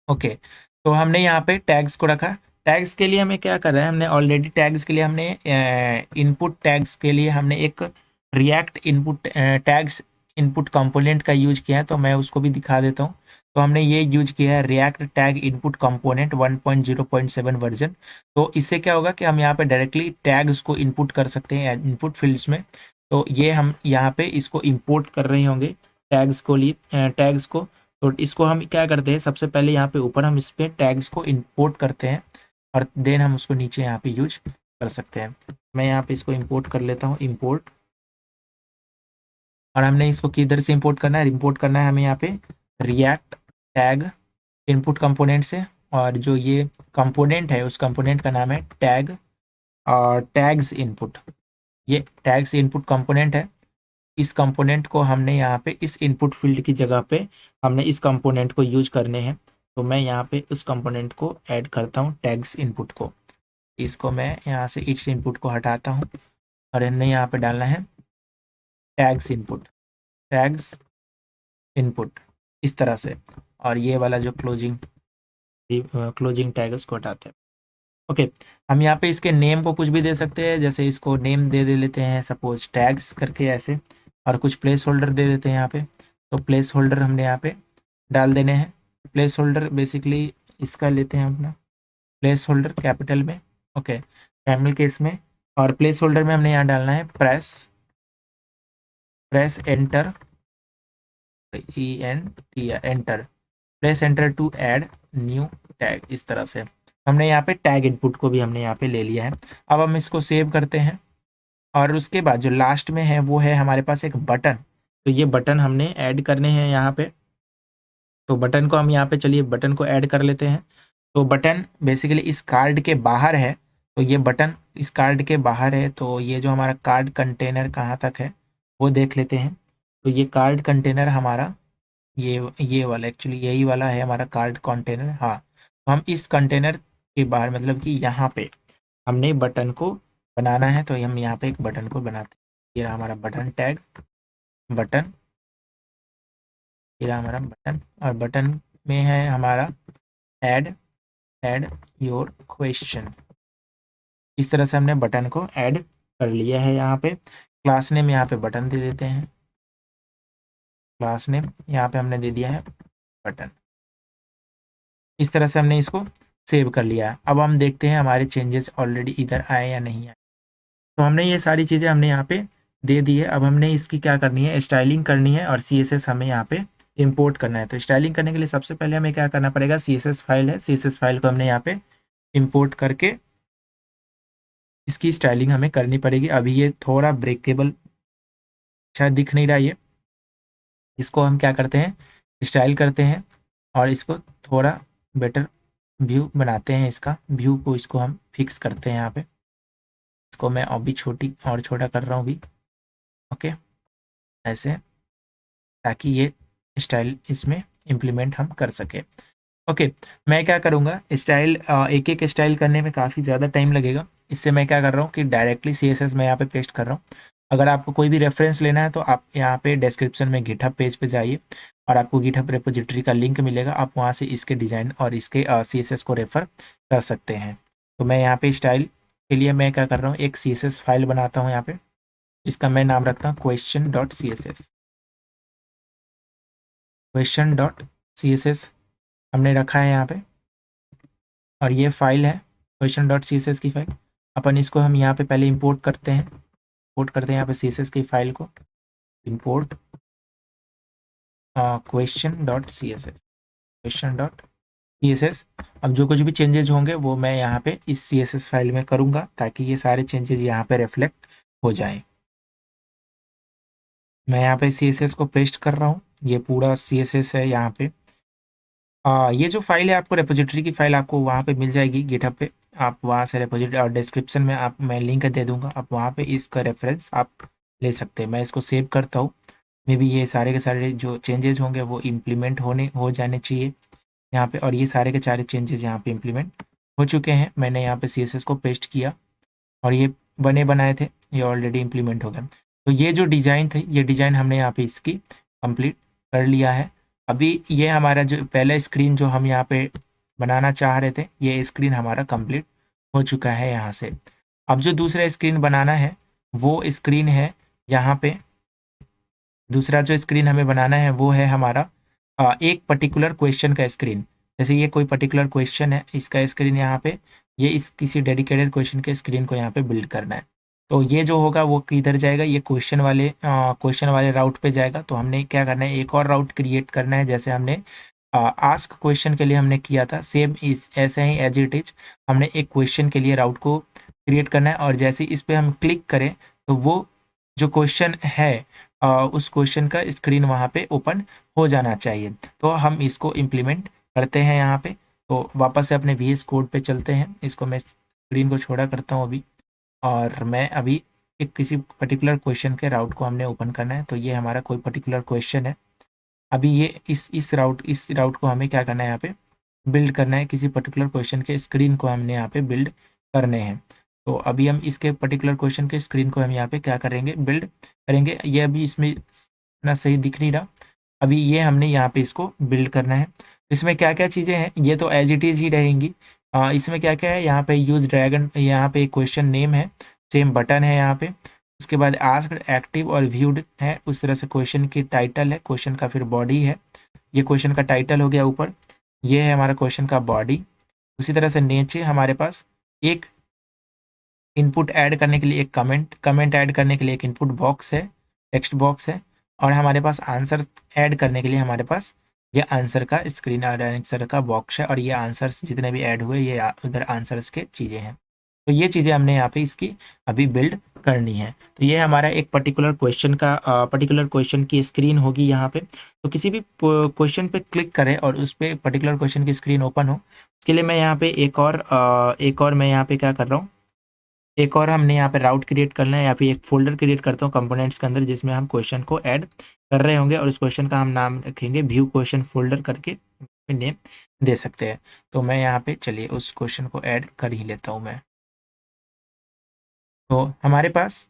ओके, तो हमने यहाँ पे टैग्स को रखा। टैग्स के लिए हमें क्या कर रहे हैं, हमने ऑलरेडी टैग्स के लिए हमने इनपुट टैग्स के लिए हमने एक react input tags input component का यूज किया है, तो मैं उसको भी दिखा देता हूँ। तो हमने ये यूज किया है react tag input component 1.0.7 version. तो इससे क्या होगा कि हम यहाँ पे डायरेक्टली टैग्स को इनपुट कर सकते हैं इनपुट फील्ड्स में। तो ये हम यहाँ पे इसको इंपोर्ट कर रहे होंगे टैग्स को तो इसको हम क्या करते हैं, सबसे पहले यहाँ पे ऊपर हम इस पे टैग्स को इंपोर्ट करते हैं और देन हम उसको नीचे यहाँ पे यूज कर सकते हैं। मैं यहाँ पे इसको इंपोर्ट कर लेता हूँ, इंपोर्ट। और हमने इसको किधर से इंपोर्ट करना है, इंपोर्ट करना है हमें यहाँ पे रिएक्ट टैग इनपुट कंपोनेंट से। और जो ये कंपोनेंट है उस कंपोनेंट का नाम है टैग और टैग्स इनपुट। ये टैग्स इनपुट कंपोनेंट है। इस कंपोनेंट को हमने यहाँ पे इस इनपुट फील्ड की जगह पे हमने इस कंपोनेंट को यूज करने हैं। तो मैं यहाँ पे उस कंपोनेंट को ऐड करता हूँ, टैग्स इनपुट को। इसको मैं यहाँ से इस इनपुट को हटाता हूँ और हमने यहाँ पे डालना है टैग्स इनपुट, टैग्स इनपुट इस तरह से। और ये वाला जो क्लोजिंग टैग उसको हटाते हैं। ओके, हम यहाँ पे इसके नेम को कुछ भी दे सकते हैं, जैसे इसको नेम दे लेते हैं सपोज टैग्स करके ऐसे, और कुछ प्लेस होल्डर दे देते हैं यहाँ पे। तो प्लेस होल्डर हमने यहाँ पे डाल देने हैं। प्लेस होल्डर बेसिकली इसका लेते हैं अपना प्लेस होल्डर कैपिटल में, ओके, कैमल केस में। और प्लेस होल्डर में हमने यहाँ डालना है press enter, enter, press enter to add new tag. इस तरह से हमने यहाँ पे टैग इनपुट को भी हमने यहाँ पे ले लिया है। अब हम इसको सेव करते हैं और उसके बाद जो लास्ट में है वो है हमारे पास एक बटन। तो ये बटन हमने ऐड करने हैं यहाँ पे। तो बटन को हम यहाँ पे, चलिए बटन को ऐड कर लेते हैं। तो बटन बेसिकली इस कार्ड के बाहर है। तो ये बटन इस कार्ड के बाहर है। तो ये जो हमारा कार्ड कंटेनर कहाँ तक है वो देख लेते हैं। तो ये कार्ड कंटेनर हमारा ये वाला, एक्चुअली यही वाला है हमारा कार्ड कंटेनर। हाँ, तो हम इस कंटेनर के बाहर, मतलब कि यहाँ पे हमने बटन को बनाना है। तो हम यहाँ पे एक बटन को बनाते हैं। ये रहा हमारा बटन टैग, बटन, ये रहा हमारा बटन। और बटन में है हमारा ऐड योर क्वेश्चन। इस तरह से हमने बटन को ऐड कर लिया है। यहाँ पे क्लास नेम यहाँ पे बटन दे देते हैं, क्लास नेम यहाँ पे हमने दे दिया है बटन। इस तरह से हमने इसको सेव कर लिया। अब हम देखते हैं हमारे चेंजेस ऑलरेडी इधर आए या नहीं आए। तो हमने ये सारी चीज़ें हमने यहाँ पे दे दी है। अब हमने इसकी क्या करनी है, स्टाइलिंग करनी है और CSS हमें यहाँ पे इंपोर्ट करना है। तो स्टाइलिंग करने के लिए सबसे पहले हमें क्या करना पड़ेगा, CSS फाइल है, CSS फाइल को हमने यहाँ पे इंपोर्ट करके इसकी स्टाइलिंग हमें करनी पड़ेगी। अभी ये थोड़ा ब्रेकेबल शायद दिख नहीं रहा ये। इसको हम क्या करते हैं, स्टाइल करते हैं और इसको थोड़ा बेटर व्यू बनाते हैं। इसका व्यू को इसको हम फिक्स करते हैं यहाँ पे। इसको मैं अभी छोटा कर रहा हूँ अभी, ओके, ऐसे, ताकि ये स्टाइल इसमें इम्प्लीमेंट हम कर सके। ओके, मैं क्या करूँगा, स्टाइल एक एक स्टाइल करने में काफ़ी ज़्यादा टाइम लगेगा। इससे मैं क्या कर रहा हूँ कि डायरेक्टली CSS मैं यहाँ पे पेस्ट कर रहा हूँ। अगर आपको कोई भी रेफरेंस लेना है तो आप यहाँ पे डिस्क्रिप्शन में गिटहब पेज पे जाइए और आपको गिटहब रेपोजिटरी का लिंक मिलेगा। आप वहाँ से इसके डिज़ाइन और इसके CSS को रेफ़र कर सकते हैं। तो मैं यहाँ पे स्टाइल के लिए मैं क्या कर रहा हूँ, एक CSS फाइल बनाता हूँ यहाँ पे। इसका मैं नाम रखता हूँ question.css, question.css हमने रखा है यहाँ पे। और ये फाइल है question.css की फाइल। अपन इसको हम यहाँ पे पहले इंपोर्ट करते हैं, यहाँ पे CSS की फाइल को इंपोर्ट question.css। अब जो कुछ भी चेंजेस होंगे वो मैं यहाँ पे इस CSS फाइल में करूँगा ताकि ये सारे चेंजेस यहाँ पे रिफ्लेक्ट हो जाएं। मैं यहाँ पे CSS को पेस्ट कर रहा हूँ, ये पूरा CSS है यहाँ पे। ये जो फाइल है आपको रेपोजिटरी की फाइल आपको वहाँ पे मिल जाएगी गिटहब पे। आप वहाँ से रेपोजिटरी और डिस्क्रिप्शन में आप मैं लिंक दे दूँगा, आप वहाँ पे इसका रेफरेंस आप ले सकते हैं। मैं इसको सेव करता हूँ। मे बी ये सारे के सारे जो चेंजेस होंगे वो इम्प्लीमेंट हो जाने चाहिए यहाँ पे। और ये सारे के सारे चेंजेस यहाँ पे इम्प्लीमेंट हो चुके हैं। मैंने यहाँ पे CSS को पेस्ट किया और ये बने बनाए थे, ये ऑलरेडी इम्प्लीमेंट हो गए। तो ये जो डिज़ाइन थी, ये डिज़ाइन हमने यहाँ पे इसकी कंप्लीट कर लिया है। अभी ये हमारा जो पहला स्क्रीन जो हम यहाँ पे बनाना चाह रहे थे, ये स्क्रीन हमारा कंप्लीट हो चुका है यहाँ से। अब जो दूसरा स्क्रीन बनाना है वो स्क्रीन है यहाँ पे। दूसरा जो स्क्रीन हमें बनाना है वो है हमारा एक पर्टिकुलर क्वेश्चन का स्क्रीन। जैसे ये कोई पर्टिकुलर क्वेश्चन है, इसका स्क्रीन यहाँ पे, ये इस किसी डेडिकेटेड क्वेश्चन के स्क्रीन को यहाँ पे बिल्ड करना है। तो ये जो होगा वो किधर जाएगा, ये क्वेश्चन वाले राउट पे जाएगा। तो हमने क्या करना है, एक और राउट क्रिएट करना है, जैसे हमने आस्क क्वेश्चन के लिए हमने किया था, सेम इस ऐसे ही एज इट इज हमने एक क्वेश्चन के लिए राउट को क्रिएट करना है। और जैसे इस पे हम क्लिक करें तो वो जो क्वेश्चन है उस क्वेश्चन का स्क्रीन वहाँ पे ओपन हो जाना चाहिए। तो हम इसको इम्प्लीमेंट करते हैं यहाँ पे। तो वापस से अपने VS कोड पे चलते हैं, इसको मैं स्क्रीन को छोड़ा करता हूँ अभी, और मैं अभी एक किसी पर्टिकुलर क्वेश्चन के राउट को हमने ओपन करना है। तो ये हमारा कोई पर्टिकुलर क्वेश्चन है, अभी ये इस राउट को हमें क्या करना है, यहाँ पे बिल्ड करना है। किसी पर्टिकुलर क्वेश्चन के स्क्रीन को हमने यहाँ पे बिल्ड करने हैं। तो अभी हम इसके पर्टिकुलर क्वेश्चन के स्क्रीन को हम यहाँ पे क्या करेंगे, बिल्ड करेंगे। ये अभी इसमें इतना सही दिख नहीं रहा, अभी ये हमने यहाँ पे इसको बिल्ड करना है। इसमें क्या क्या चीज़ें हैं, ये तो एज इट इज़ ही रहेंगी। इसमें क्या क्या है, यहाँ पे यूज ड्रैगन, यहाँ पे क्वेश्चन नेम है, सेम बटन है यहाँ पे। उसके बाद आस्क्ड, एक्टिव और व्यूड है। उस तरह से क्वेश्चन की टाइटल है, क्वेश्चन का फिर बॉडी है, ये क्वेश्चन का टाइटल हो गया ऊपर, ये है हमारा क्वेश्चन का बॉडी। उसी तरह से नीचे हमारे पास एक इनपुट ऐड करने के लिए एक कमेंट ऐड करने के लिए एक इनपुट बॉक्स है, टेक्स्ट बॉक्स है। और हमारे पास आंसर ऐड करने के लिए हमारे पास ये आंसर का स्क्रीन और आंसर का बॉक्स है। और ये आंसर्स जितने भी ऐड हुए ये उधर आंसर्स के चीज़ें हैं। तो ये चीज़ें हमने यहाँ पे इसकी अभी बिल्ड करनी है। तो ये हमारा एक पर्टिकुलर क्वेश्चन की स्क्रीन होगी यहाँ पे। तो किसी भी क्वेश्चन पे क्लिक करें और उस पर पर्टिकुलर क्वेश्चन की स्क्रीन ओपन हो, उसके लिए मैं यहाँ पे एक और मैं यहाँ पे क्या कर रहा हूँ, एक और हमने यहाँ पे राउट क्रिएट करना है, या फिर एक फोल्डर क्रिएट करता हूँ कंपोनेंट्स के अंदर, जिसमें हम क्वेश्चन को ऐड कर रहे होंगे। और उस क्वेश्चन का हम नाम रखेंगे व्यू क्वेश्चन फोल्डर करके नेम दे सकते हैं। तो मैं यहाँ पे चलिए उस क्वेश्चन को ऐड कर ही लेता हूँ मैं। तो हमारे पास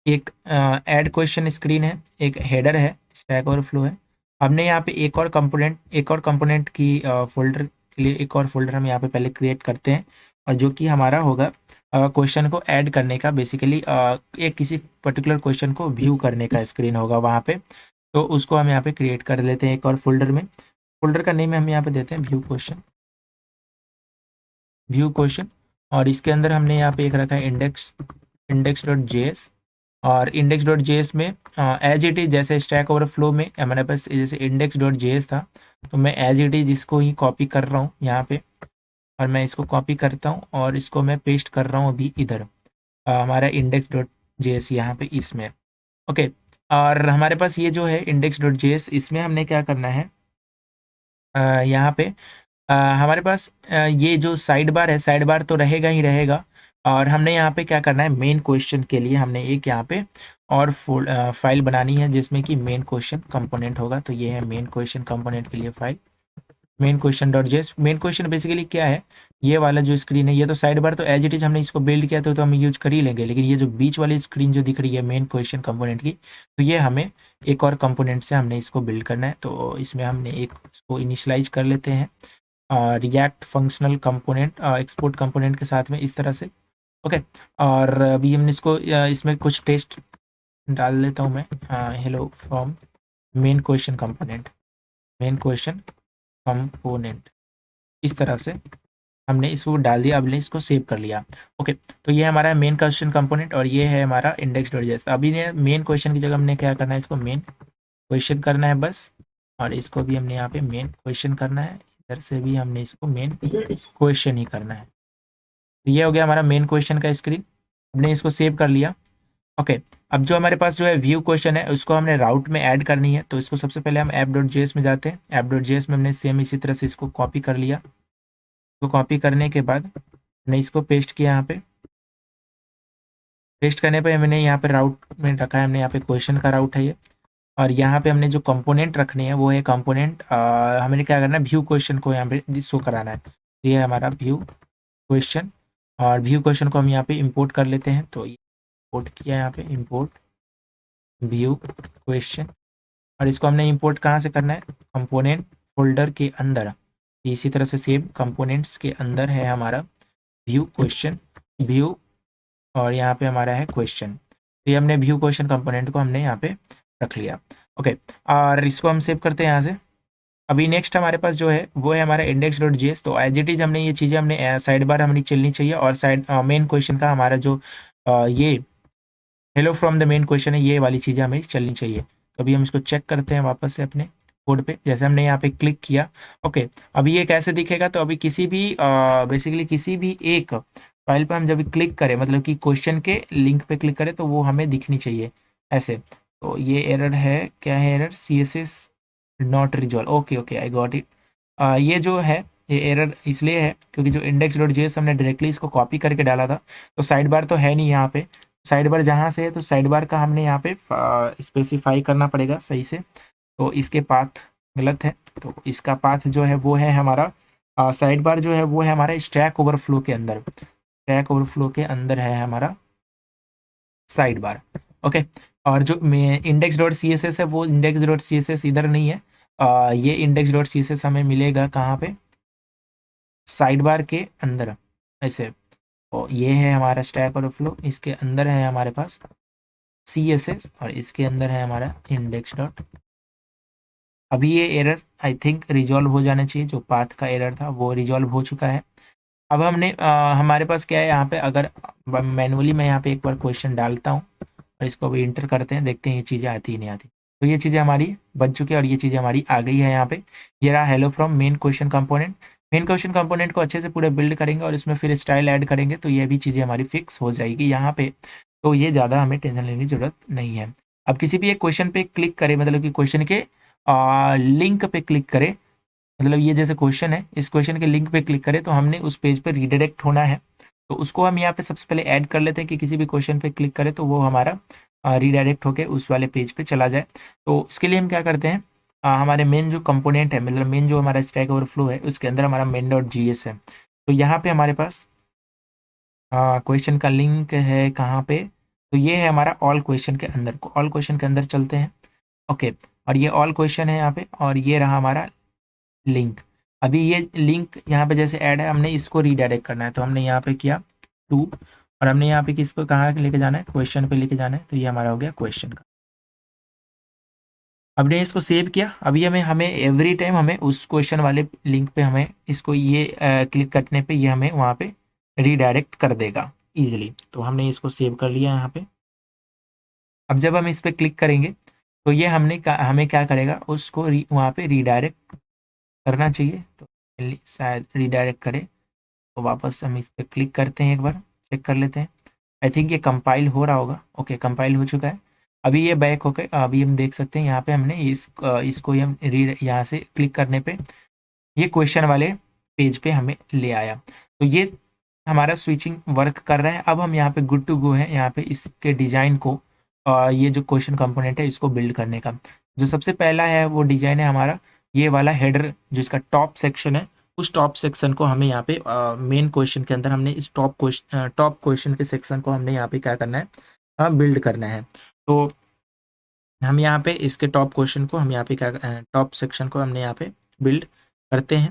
एक ऐड क्वेश्चन स्क्रीन है, एक हेडर है, स्टैक ओवरफ्लो है। हमने यहाँ पे एक और कंपोनेंट की फोल्डर के लिए एक और फोल्डर हम यहाँ पे पहले क्रिएट करते हैं, और जो कि हमारा होगा क्वेश्चन को ऐड करने का। बेसिकली एक किसी पर्टिकुलर क्वेश्चन को व्यू करने का स्क्रीन होगा वहाँ पे। तो उसको हम यहाँ पे क्रिएट कर लेते हैं एक और फोल्डर में। फोल्डर का नेम हम यहाँ पे देते हैं व्यू क्वेश्चन। और इसके अंदर हमने यहाँ पे एक रखा है index.js। और index.js में एज इट इज जैसे स्टैक ओवरफ्लो में हमारे पास जैसे index.js था, तो मैं एज इट इज इसको ही कॉपी कर रहा हूँ यहाँ पे। और मैं इसको कॉपी करता हूँ और इसको मैं पेस्ट कर रहा हूँ अभी इधर हमारा index.js यहाँ पे इसमें। ओके, और हमारे पास ये जो है index.js, इसमें हमने क्या करना है, यहाँ पे हमारे पास ये जो साइड बार है, साइड बार तो रहेगा ही रहेगा। और हमने यहाँ पे क्या करना है, मेन क्वेश्चन के लिए हमने एक यहाँ पे और फाइल बनानी है, जिसमें कि मेन क्वेश्चन कंपोनेंट होगा। तो ये है मेन क्वेश्चन कंपोनेंट के लिए फाइल, मेन क्वेश्चन डॉट जेस। मेन क्वेश्चन बेसिकली क्या है, ये वाला जो स्क्रीन है, ये तो साइड बार तो एज इट इज हमने इसको बिल्ड किया तो हम यूज कर ही लेंगे। लेकिन ये जो बीच वाली स्क्रीन जो दिख रही है मेन क्वेश्चन कंपोनेंट की, तो ये हमें एक और कंपोनेंट से हमने इसको बिल्ड करना है। तो इसमें हमने एक इसको इनिशलाइज कर लेते हैं react functional component export component के साथ में इस तरह से। ओके, और अभी हमने इसको इसमें कुछ टेस्ट डाल लेता हूँ मैं, hello from main question component इस तरह से हमने इसको डाल दिया। अब इसको सेव कर लिया। ओके, तो ये हमारा मेन क्वेश्चन कंपोनेंट और ये है हमारा index.js। अभी ने मेन क्वेश्चन की जगह हमने क्या करना है, इसको मेन क्वेश्चन करना है बस। और इसको भी हमने यहाँ पे मेन क्वेश्चन करना है, इधर से भी हमने इसको मेन क्वेश्चन ही करना है। तो ये हो गया हमारा मेन क्वेश्चन का स्क्रीन, हमने इसको सेव कर लिया। ओके, अब जो हमारे पास जो है व्यू क्वेश्चन है उसको हमने राउट में ऐड करनी है। तो इसको सबसे पहले हम app.js में जाते हैं। app.js में हमने सेम इसी तरह से इसको कॉपी कर लिया। तो कॉपी करने के बाद हमने इसको पेस्ट किया यहाँ पे। पेस्ट करने पे हमने यहाँ पे राउट में रखा है, हमने यहाँ पे क्वेश्चन का राउट है ये। और यहाँ पे हमने जो कंपोनेंट रखने हैं वो है कंपोनेंट, हमने क्या करना है, व्यू क्वेश्चन को यहाँ पे शो कराना है। तो ये है हमारा व्यू क्वेश्चन, और व्यू क्वेश्चन को हम यहाँ पे इंपोर्ट कर लेते हैं। तो इंपोर्ट किया यहाँ पे, इंपोर्ट व्यू क्वेश्चन। और इसको हमने इंपोर्ट कहाँ से करना है, कंपोनेंट फोल्डर के अंदर। इसी तरह से सेम कंपोनेंट्स के अंदर है हमारा व्यू क्वेश्चन व्यू, और यहाँ पे हमारा है क्वेश्चन। तो ये हमने व्यू क्वेश्चन कंपोनेंट को हमने यहाँ पे रख लिया। ओके, और इसको हम सेव करते हैं यहाँ से। अभी नेक्स्ट हमारे पास जो है वो है हमारा index.js। तो एज इट इज हमने ये चीज़ें हमने साइड बार हमारी चलनी चाहिए, और साइड मेन क्वेश्चन का हमारा जो ये hello from the main question है, ये वाली चीज़ें हमें चलनी चाहिए। तो अभी हम इसको चेक करते हैं वापस से अपने कोड पे, जैसे हमने यहाँ पे क्लिक किया। ओके, अभी ये कैसे दिखेगा, तो अभी किसी भी बेसिकली किसी भी एक फाइल पे हम जब क्लिक करें, मतलब कि क्वेश्चन के लिंक पे क्लिक करें, तो वो हमें दिखनी चाहिए ऐसे। तो ये एरर है, क्या है error, CSS not resolve. Okay okay, I got it. ये जो है, ये एरर इसलिए है क्योंकि जो index.js हमने डायरेक्टली इसको कॉपी करके डाला था, तो साइड बार तो है नहीं यहाँ पे। साइड बार जहाँ से है, तो साइड बार का हमने यहाँ पे स्पेसिफाई करना पड़ेगा सही से। तो इसके पाथ गलत है, तो इसका पाथ जो है वो है हमारा, साइड बार जो है वो है हमारा स्टैक ओवरफ्लो के अंदर। स्टैक ओवरफ्लो के अंदर है हमारा साइड बार। ओके, और जो index dot C S S है, वो index dot C S S इधर नहीं है। ये index dot C S S हमें मिलेगा कहाँ पे, साइड बार के अंदर ऐसे। तो ये है हमारा स्टैक ओवरफ्लो, इसके अंदर है हमारे पास CSS, और इसके अंदर है हमारा इंडेक्स डॉट। अभी ये एरर आई थिंक रिजॉल्व हो जाना चाहिए, जो पाथ का एरर था वो रिजॉल्व हो चुका है। अब हमने हमारे पास क्या है यहाँ पे, अगर मैनुअली मैं यहाँ पे एक बार क्वेश्चन डालता हूँ और इसको भी इंटर करते हैं, देखते हैं ये चीज़ें आती ही नहीं आती। तो ये चीज़ें हमारी बन चुकी है और ये चीज़ें हमारी आ गई है यहाँ पे। ये रहा hello from main question component. Main question component को अच्छे से पूरे बिल्ड करेंगे और इसमें फिर स्टाइल ऐड करेंगे, तो ये भी चीज़ें हमारी फिक्स हो जाएगी यहाँ पे। तो ये ज़्यादा हमें टेंशन लेने की जरूरत नहीं है। अब किसी भी एक क्वेश्चन पे क्लिक करें, मतलब कि क्वेश्चन के लिंक पे क्लिक करें, मतलब ये जैसे क्वेश्चन है, इस क्वेश्चन के लिंक पे क्लिक करें तो हमने उस पेज पे रीडायरेक्ट होना है। तो उसको हम यहाँ पे सबसे पहले ऐड कर लेते हैं कि किसी भी क्वेश्चन पे क्लिक करें तो वो हमारा रीडायरेक्ट होके उस वाले पेज पे चला जाए। तो उसके लिए हम क्या करते हैं, हमारे मेन जो कंपोनेंट है, मतलब मेन जो हमारा स्टैक ओवरफ्लो है, उसके अंदर हमारा main.js है। तो यहाँ पे हमारे पास क्वेश्चन का लिंक है कहाँ पे, तो ये है हमारा ऑल क्वेश्चन के अंदर। ऑल क्वेश्चन के अंदर चलते हैं। ओके, और ये ऑल क्वेश्चन है यहाँ पे, और ये रहा हमारा लिंक। अभी ये लिंक यहाँ पे जैसे ऐड है, हमने इसको रीडायरेक्ट करना है, तो हमने यहाँ पे किया टू, और हमने यहाँ पे किसको कहाँ लेके जाना है, क्वेश्चन पे लेके जाना है। तो ये हमारा हो गया क्वेश्चन का। अब ने इसको सेव किया। अभी हमें हमें एवरी टाइम हमें उस क्वेश्चन वाले लिंक पे हमें इसको ये क्लिक करने पे ये हमें वहाँ पे रीडायरेक्ट कर देगा इजीली। तो हमने इसको सेव कर लिया यहाँ पे। अब जब हम इस पर क्लिक करेंगे तो ये हमें क्या करेगा, उसको वहाँ पे रीडायरेक्ट करना चाहिए। तो शायद रीडायरेक्ट करे, तो वापस हम इस पर क्लिक करते हैं, एक बार चेक कर लेते हैं। आई थिंक ये कंपाइल हो रहा होगा। ओके, कंपाइल हो चुका है। अभी ये बैक होकर अभी हम देख सकते हैं यहाँ पे हमने इसको हम रीड यहाँ से क्लिक करने पे ये क्वेश्चन वाले पेज पे हमें ले आया। तो ये हमारा स्विचिंग वर्क कर रहा है। अब हम यहाँ पे गुड टू गो है, यहाँ पे इसके डिजाइन को ये जो क्वेश्चन कंपोनेंट है इसको बिल्ड करने का। जो सबसे पहला है वो डिजाइन है हमारा ये वाला हेडर, जो इसका टॉप सेक्शन है, उस टॉप सेक्शन को हमें यहाँ पे मेन क्वेश्चन के अंदर हमने इस टॉप क्वेश्चन के सेक्शन को हमने यहाँ पे क्या करना है, बिल्ड करना है। तो हम यहाँ पे इसके टॉप क्वेश्चन को हम यहाँ पे क्या टॉप सेक्शन को हमने यहाँ पे बिल्ड करते हैं।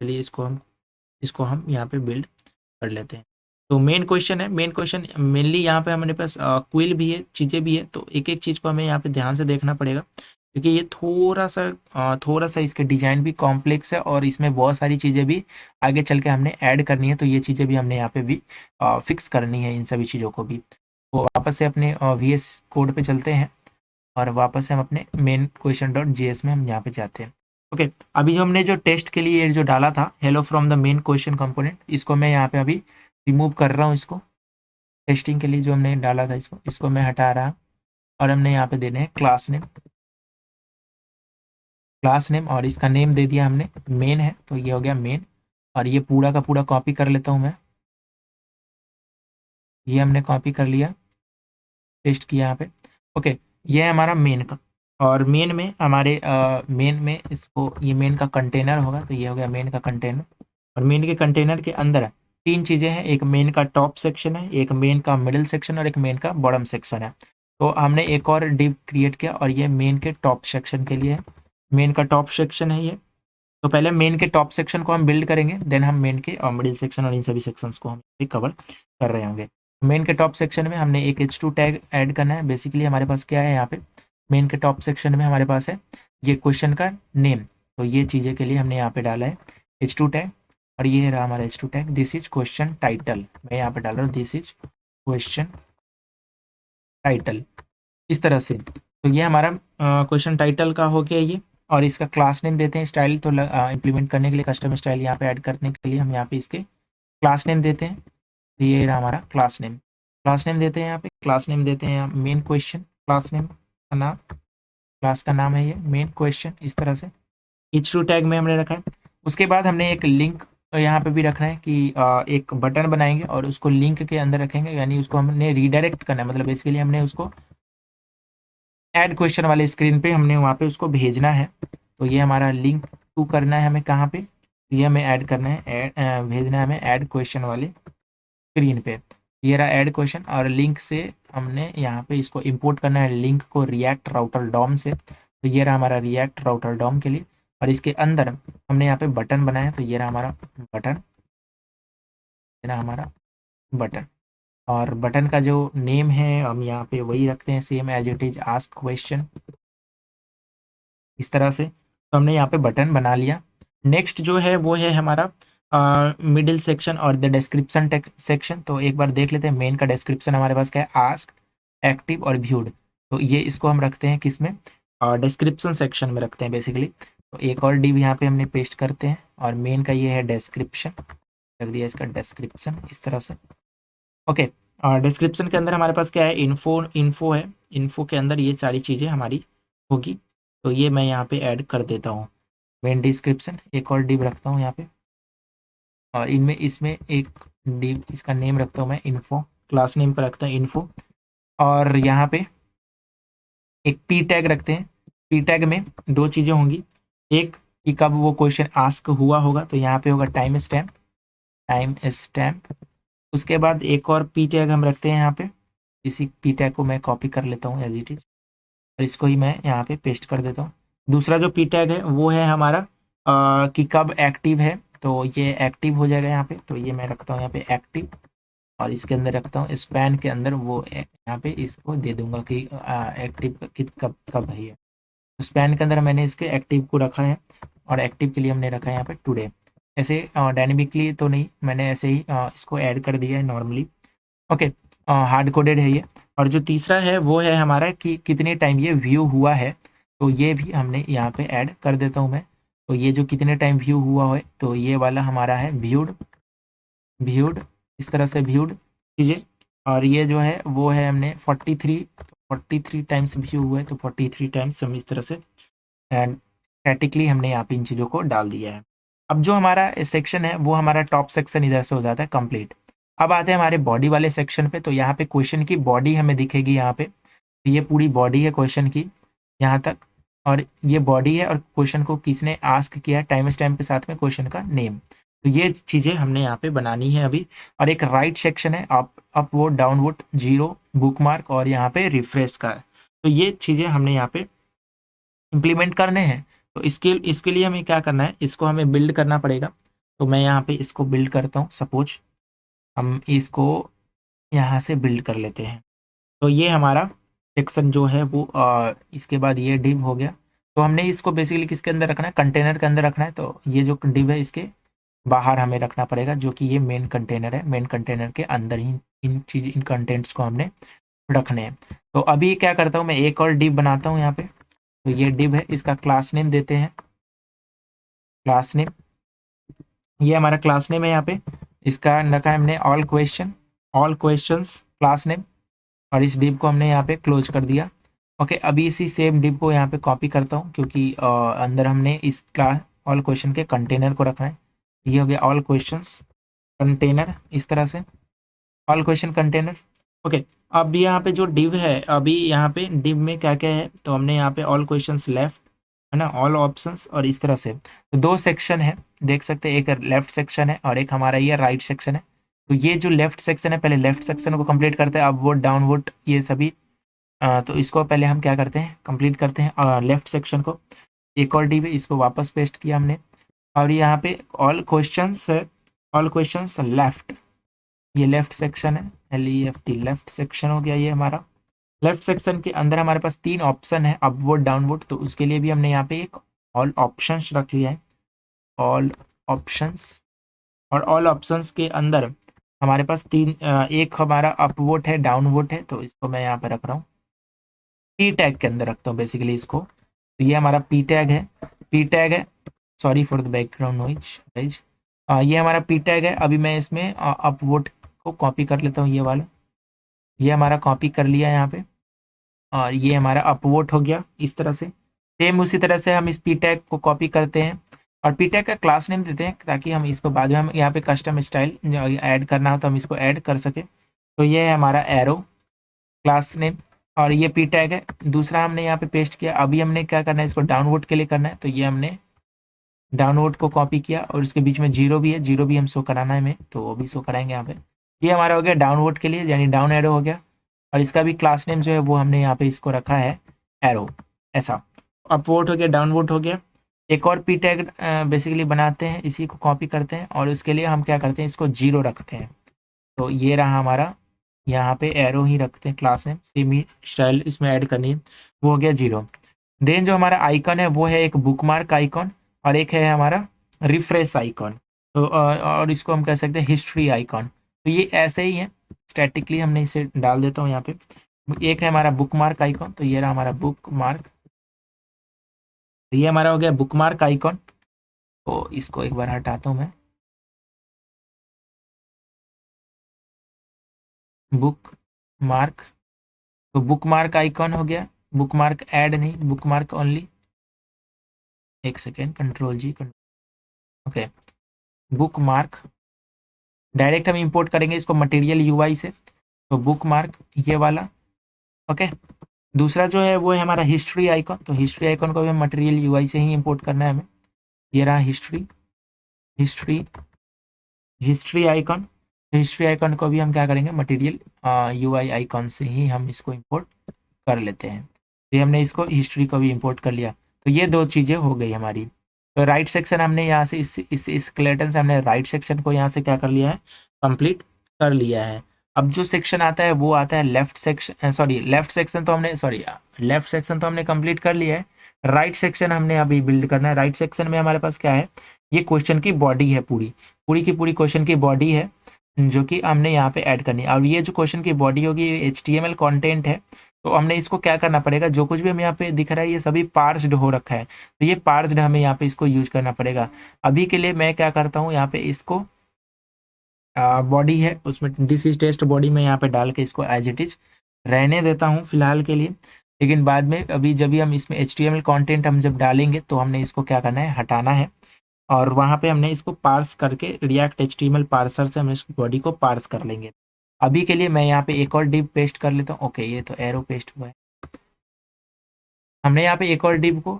चलिए इसको हम यहाँ पे बिल्ड कर लेते हैं। तो मेन क्वेश्चन है, मेन क्वेश्चन मेनली यहाँ पे हमारे पास क्विल भी है, चीज़ें भी है। तो एक एक चीज़ को हमें यहाँ पे ध्यान से देखना पड़ेगा, क्योंकि ये थोड़ा सा इसके डिजाइन भी कॉम्प्लेक्स है और इसमें बहुत सारी चीज़ें भी आगे चल के हमने ऐड करनी है। तो ये चीज़ें भी हमने यहाँ पे भी फिक्स करनी है, इन सभी चीज़ों को भी। तो वापस से अपने VS कोड पे चलते हैं और वापस से हम अपने मेन क्वेश्चन डॉट JS में हम यहाँ पे जाते हैं। ओके, अभी हमने जो टेस्ट के लिए जो डाला था hello from the main question component, इसको मैं यहाँ पे अभी रिमूव कर रहा हूँ। इसको टेस्टिंग के लिए जो हमने डाला था इसको मैं हटा रहा, और हमने यहाँ पे देने हैं क्लास नेम और इसका नेम दे दिया हमने मेन है, तो ये हो गया मेन। और ये पूरा का पूरा कॉपी कर लेता हूँ मैं, ये हमने कॉपी कर लिया, पेस्ट किया यहाँ पे। ओके, ये है हमारा मेन का, और मेन में हमारे मेन में इसको ये मेन का कंटेनर होगा। तो ये हो गया मेन का कंटेनर, और मेन के कंटेनर के अंदर तीन चीज़ें हैं, एक मेन का टॉप सेक्शन है, एक मेन का मिडिल सेक्शन और एक मेन का बॉटम सेक्शन है। तो हमने एक और डिव क्रिएट किया और ये मेन के टॉप सेक्शन के लिए है। मेन का टॉप सेक्शन है ये। तो पहले मेन के टॉप सेक्शन को हम बिल्ड करेंगे, देन हम मेन के और मिडिल सेक्शन और इन सभी सेक्शंस को हम कवर कर रहे होंगे। मेन के टॉप सेक्शन में हमने एक H2 टैग ऐड करना है। बेसिकली हमारे पास क्या है यहाँ पे, मेन के टॉप सेक्शन में हमारे पास है ये क्वेश्चन का नेम। तो ये चीज़ें के लिए हमने यहाँ पे डाला है H2 टैग, और ये रहा हमारा H2 tag, this is question title. मैं यहाँ पे डाल रहा हूँ दिस इज क्वेश्चन टाइटल, इस तरह से। तो ये हमारा क्वेश्चन टाइटल का हो गया ये, और इसका क्लास नेम देते हैं स्टाइल, तो इम्प्लीमेंट करने के लिए कस्टम स्टाइल यहाँ पे ऐड करने के लिए हम यहाँ पे इसके क्लास नेम देते हैं। तो ये रहा हमारा क्लास नेम, क्लास नेम देते हैं यहाँ पे, क्लास नेम देते हैं मेन क्वेश्चन, क्लास नेम का नाम, क्लास का नाम है ये मेन क्वेश्चन, इस तरह से h2 टैग में हमने रखा है। उसके बाद हमने एक लिंक यहाँ पे भी रखना है कि एक बटन बनाएंगे और उसको लिंक के अंदर रखेंगे, यानी उसको हमने रीडायरेक्ट करना है, मतलब बेसिकली हमने उसको ऐड क्वेश्चन वाले स्क्रीन पे हमने वहाँ पे उसको भेजना है। तो ये हमारा लिंक टू करना है हमें कहाँ पे, ये हमें ऐड करना है, भेजना है हमें ऐड क्वेश्चन वाले स्क्रीन पे। ये रहा ऐड क्वेश्चन, और लिंक से हमने यहाँ पे इसको इंपोर्ट करना है लिंक को रिएक्ट राउटर डॉम से। तो ये रहा हमारा रिएक्ट राउटर डॉम के लिए, और इसके अंदर हमने यहाँ पे बटन बनाया, तो ये रहा हमारा बटन, ये रहा हमारा बटन। और बटन का जो नेम है हम यहाँ पे वही रखते हैं same as it is ask question, इस तरह से। तो हमने यहाँ पे बटन बना लिया। नेक्स्ट जो है वो है हमारा मिडिल सेक्शन और द डिस्क्रिप्शन सेक्शन। तो एक बार देख लेते हैं मेन का डिस्क्रिप्शन हमारे पास क्या है, आस्क, एक्टिव और व्यूड। तो ये इसको हम रखते हैं किस में, डिस्क्रिप्शन सेक्शन में रखते हैं बेसिकली। तो एक और डिव यहाँ पे हमने पेस्ट करते हैं, और मेन का ये है डिस्क्रिप्शन, रख दिया इसका डिस्क्रिप्शन, इस तरह से। ओके, डिस्क्रिप्शन के अंदर हमारे पास क्या है, इन्फो है, इन्फो के अंदर ये सारी चीज़ें हमारी होगी। तो ये मैं यहाँ पे ऐड कर देता हूँ मेन डिस्क्रिप्शन, एक और डिव रखता हूँ यहाँ पे, और इनमें इसमें एक डिव इसका नेम रखता हूँ मैं इन्फो, क्लास नेम का रखता है इन्फो। और यहाँ पे एक पी टैग रखते हैं, पी टैग में दो चीज़ें होंगी, एक कि कब वो क्वेश्चन आस्क हुआ होगा, तो यहाँ पे होगा टाइम स्टैम्प, टाइम स्टैम्प। उसके बाद एक और पी टैग हम रखते हैं यहाँ पे, इसी पी टैग को मैं कॉपी कर लेता हूँ एज इट इज, और इसको ही मैं यहाँ पे पेस्ट कर देता हूँ। दूसरा जो पी टैग है वो है हमारा कि कब एक्टिव है, तो ये एक्टिव हो जाएगा यहाँ पे, तो ये मैं रखता हूँ यहाँ पे एक्टिव, और इसके अंदर रखता हूँ स्पैन के अंदर वो यहाँ पे इसको दे दूंगा कि एक्टिव कब कब है ये। तो स्पैन के अंदर मैंने इसके एक्टिव को रखा है, और एक्टिव के लिए हमने रखा है यहाँ पे टुडे। ऐसे डायनेमिकली तो नहीं, मैंने ऐसे ही इसको ऐड कर दिया है नॉर्मली। ओके, हार्ड कोडेड है ये। और जो तीसरा है वो है हमारा कि कितने टाइम ये व्यू हुआ है, तो ये भी हमने यहाँ पे ऐड कर देता हूँ मैं। तो ये जो कितने टाइम व्यू हुआ है, तो ये वाला हमारा है व्यूड, व्यूड, इस तरह से व्यूड चीज़ें। और ये जो है वो है हमने 43 टाइम्स व्यू हुआ है, तो 43 टाइम्स हम इस तरह से एंड स्टैटिकली हमने यहाँ पे इन चीज़ों को डाल दिया है। अब जो हमारा सेक्शन है वो हमारा टॉप सेक्शन इधर से हो जाता है कंप्लीट। अब आते हैं हमारे बॉडी वाले सेक्शन पे। तो यहाँ पे क्वेश्चन की बॉडी हमें दिखेगी यहाँ पे, तो ये पूरी बॉडी है क्वेश्चन की यहाँ तक, और ये बॉडी है, और क्वेश्चन को किसने आस्क किया, टाइम स्टैम्प के साथ में क्वेश्चन का नेम। तो ये चीज़ें हमने यहाँ पे बनानी है अभी। और एक राइट सेक्शन है अपवोड डाउनवोड, जीरो, बुक मार्क, और यहाँ पे रिफ्रेश का है। तो ये चीज़ें हमने यहाँ पे इम्प्लीमेंट करने हैं। तो इसके लिए हमें क्या करना है, इसको हमें बिल्ड करना पड़ेगा। तो मैं यहाँ पे इसको बिल्ड करता हूँ, सपोज हम इसको यहाँ से बिल्ड कर लेते हैं। तो ये हमारा सेक्शन जो है वो इसके बाद ये डिव हो गया। तो हमने इसको बेसिकली किसके अंदर रखना है, कंटेनर के अंदर रखना है। तो ये जो डिव है इसके बाहर हमें रखना पड़ेगा, जो कि ये मेन कंटेनर है, मेन कंटेनर के अंदर ही इन कंटेंट्स को हमने रखने हैं। तो अभी क्या करता हूँ मैं, एक और डिव बनाता हूँ यहाँ पे। तो ये डिव है, इसका क्लास नेम देते हैं, क्लास नेम, ये हमारा क्लास नेम है यहाँ पे। इसका रखा है हमने all question, all questions class name, और इस डिव को हमने यहाँ पे क्लोज कर दिया। ओके, अभी इसी सेम डिव को यहाँ पे कॉपी करता हूँ, क्योंकि अंदर हमने इस क्लास ऑल क्वेश्चन के कंटेनर को रखना है। ये हो गया ऑल क्वेश्चंस कंटेनर, इस तरह से ऑल क्वेश्चन कंटेनर। ओके, अब यहाँ पे जो डिव है, अभी यहाँ पे डिव में क्या क्या है, तो हमने यहाँ पे ऑल क्वेश्चंस लेफ्ट है ना, ऑल ऑप्शंस, और इस तरह से। तो दो सेक्शन है, देख सकते हैं, एक लेफ्ट सेक्शन है और एक हमारा ये राइट सेक्शन है। तो ये जो लेफ्ट सेक्शन है, पहले लेफ्ट सेक्शन को कंप्लीट करते हैं, अपवोड डाउनवोड ये सभी। तो इसको पहले हम क्या करते हैं, कंप्लीट करते हैं लेफ्ट सेक्शन को। एक और डिव है, इसको वापस पेस्ट किया हमने, और यहाँ पे ऑल क्वेश्चंस है, ऑल क्वेश्चंस लेफ्ट, ये लेफ्ट सेक्शन है, LEFT, लेफ्ट सेक्शन हो गया ये हमारा। लेफ्ट सेक्शन के अंदर हमारे पास तीन ऑप्शन है, अपवोड डाउनवोड, तो उसके लिए भी हमने यहाँ पे एक ऑल ऑप्शंस रख लिया है, ऑल ऑप्शंस। और ऑल ऑप्शंस के अंदर हमारे पास एक हमारा अपवोट है, डाउनवोट है, तो इसको मैं यहाँ पे रख रहा हूँ पी टैग के अंदर रखता हूँ बेसिकली इसको। तो ये हमारा पी टैग है, पी टैग है। Sorry for the background noise guys. ये हमारा पी टैग है। अभी मैं इसमें अपवोट को कॉपी कर लेता हूँ, ये वाला। ये हमारा कॉपी कर लिया यहाँ पे, और ये हमारा अपवोट हो गया इस तरह से। सेम उसी तरह से हम इस पी टैग को कॉपी करते हैं और पी टैग का क्लास नेम देते हैं, ताकि हम इसको बाद में हम यहाँ पे कस्टम स्टाइल ऐड करना हो तो हम इसको ऐड कर सके। तो ये है हमारा एरो क्लास नेम, और ये पी टैग है। दूसरा हमने यहाँ पे पेस्ट किया। अभी हमने क्या करना है, इसको डाउनवोड के लिए करना है, तो ये हमने डाउनवोड को कॉपी किया, और उसके बीच में जीरो भी है, जीरो भी हम शो कराना है हमें, तो वो भी शो कराएंगे यहाँ पे। ये हमारा हो गया डाउनवोड के लिए, यानी डाउन एरो हो गया। और इसका भी क्लास नेम जो है वो हमने यहाँ पे इसको रखा है एरो, ऐसा। अपवोट हो गया, डाउनवोट हो गया। एक और पी टैग बेसिकली बनाते हैं, इसी को कॉपी करते हैं, और उसके लिए हम क्या करते हैं, इसको जीरो रखते हैं। तो ये रहा हमारा, यहाँ पे एरो ही रखते हैं क्लास नेम, सेम ही स्टाइल इसमें ऐड करनी है, वो हो गया जीरो। देन जो हमारा आइकन है वो है एक बुकमार्क आइकन, और एक है हमारा रिफ्रेश आइकन। तो और इसको हम कह सकते हैं हिस्ट्री आइकन। तो ये ऐसे ही है, स्टैटिकली हमने इसे डाल देता हूँ यहाँ पे। एक है हमारा बुकमार्क आइकन, तो ये रहा हमारा बुकमार्क। तो ये हमारा हो गया बुकमार्क आइकन। तो इसको एक बार हटाता हूँ मैं, बुक मार्क। तो बुक मार्क आइकन हो गया, बुक मार्क ऐड नहीं, बुक मार्क ओनली। एक सेकेंड, कंट्रोल जी, ओके। बुक मार्क डायरेक्ट हम इंपोर्ट करेंगे इसको मटेरियल यूआई से, तो बुक मार्क ये वाला, ओके। दूसरा जो है वो है हमारा हिस्ट्री आइकन, तो हिस्ट्री आइकन को भी हम मटेरियल यूआई से ही इंपोर्ट करना है हमें। ये रहा history, history, history icon. History icon को भी हम क्या करेंगे, मटेरियल यूआई आइकन से ही हम इसको इंपोर्ट कर लेते हैं। तो हमने इसको हिस्ट्री को भी इंपोर्ट कर लिया। तो ये दो चीज़ें हो गई हमारी। तो राइट सेक्शन हमने यहाँ से इस स्केलेटन से हमने राइट सेक्शन को यहाँ से क्या कर लिया है, कंप्लीट कर लिया है। अब जो सेक्शन आता है वो आता है left section, sorry left section तो हमने, सॉरी लेफ्ट सेक्शन तो हमने कंप्लीट कर लिया है। राइट सेक्शन हमने अभी बिल्ड करना है। राइट सेक्शन में हमारे पास क्या है, ये क्वेश्चन की बॉडी है, पूरी पूरी की पूरी क्वेश्चन की बॉडी है, जो कि हमने यहाँ पे ऐड करनी है। और ये जो क्वेश्चन की बॉडी होगी ये HTML कंटेंट है। तो हमने इसको क्या करना पड़ेगा, जो कुछ भी हमें यहाँ पे दिख रहा है ये सभी पार्स्ड हो रखा है, तो ये पार्स्ड हमें यहाँ पे इसको यूज करना पड़ेगा। अभी के लिए मैं क्या करता हूँ, यहाँ पे इसको बॉडी है उसमें दिस इज टेस्ट बॉडी में यहाँ पे डाल के इसको एज इट इज रहने देता हूँ फिलहाल के लिए। लेकिन बाद में अभी जब भी हम इसमें HTML कंटेंट हम जब डालेंगे तो हमने इसको क्या करना है, हटाना है, और वहाँ पे हमने इसको पार्स करके रिएक्ट HTML पार्सर से हम इस बॉडी को पार्स कर लेंगे। अभी के लिए मैं यहाँ पे एक और डिव पेस्ट कर लेता हूँ। ओके, ये तो एरो पेस्ट हुआ है। हमने यहाँ पे एक और डिव को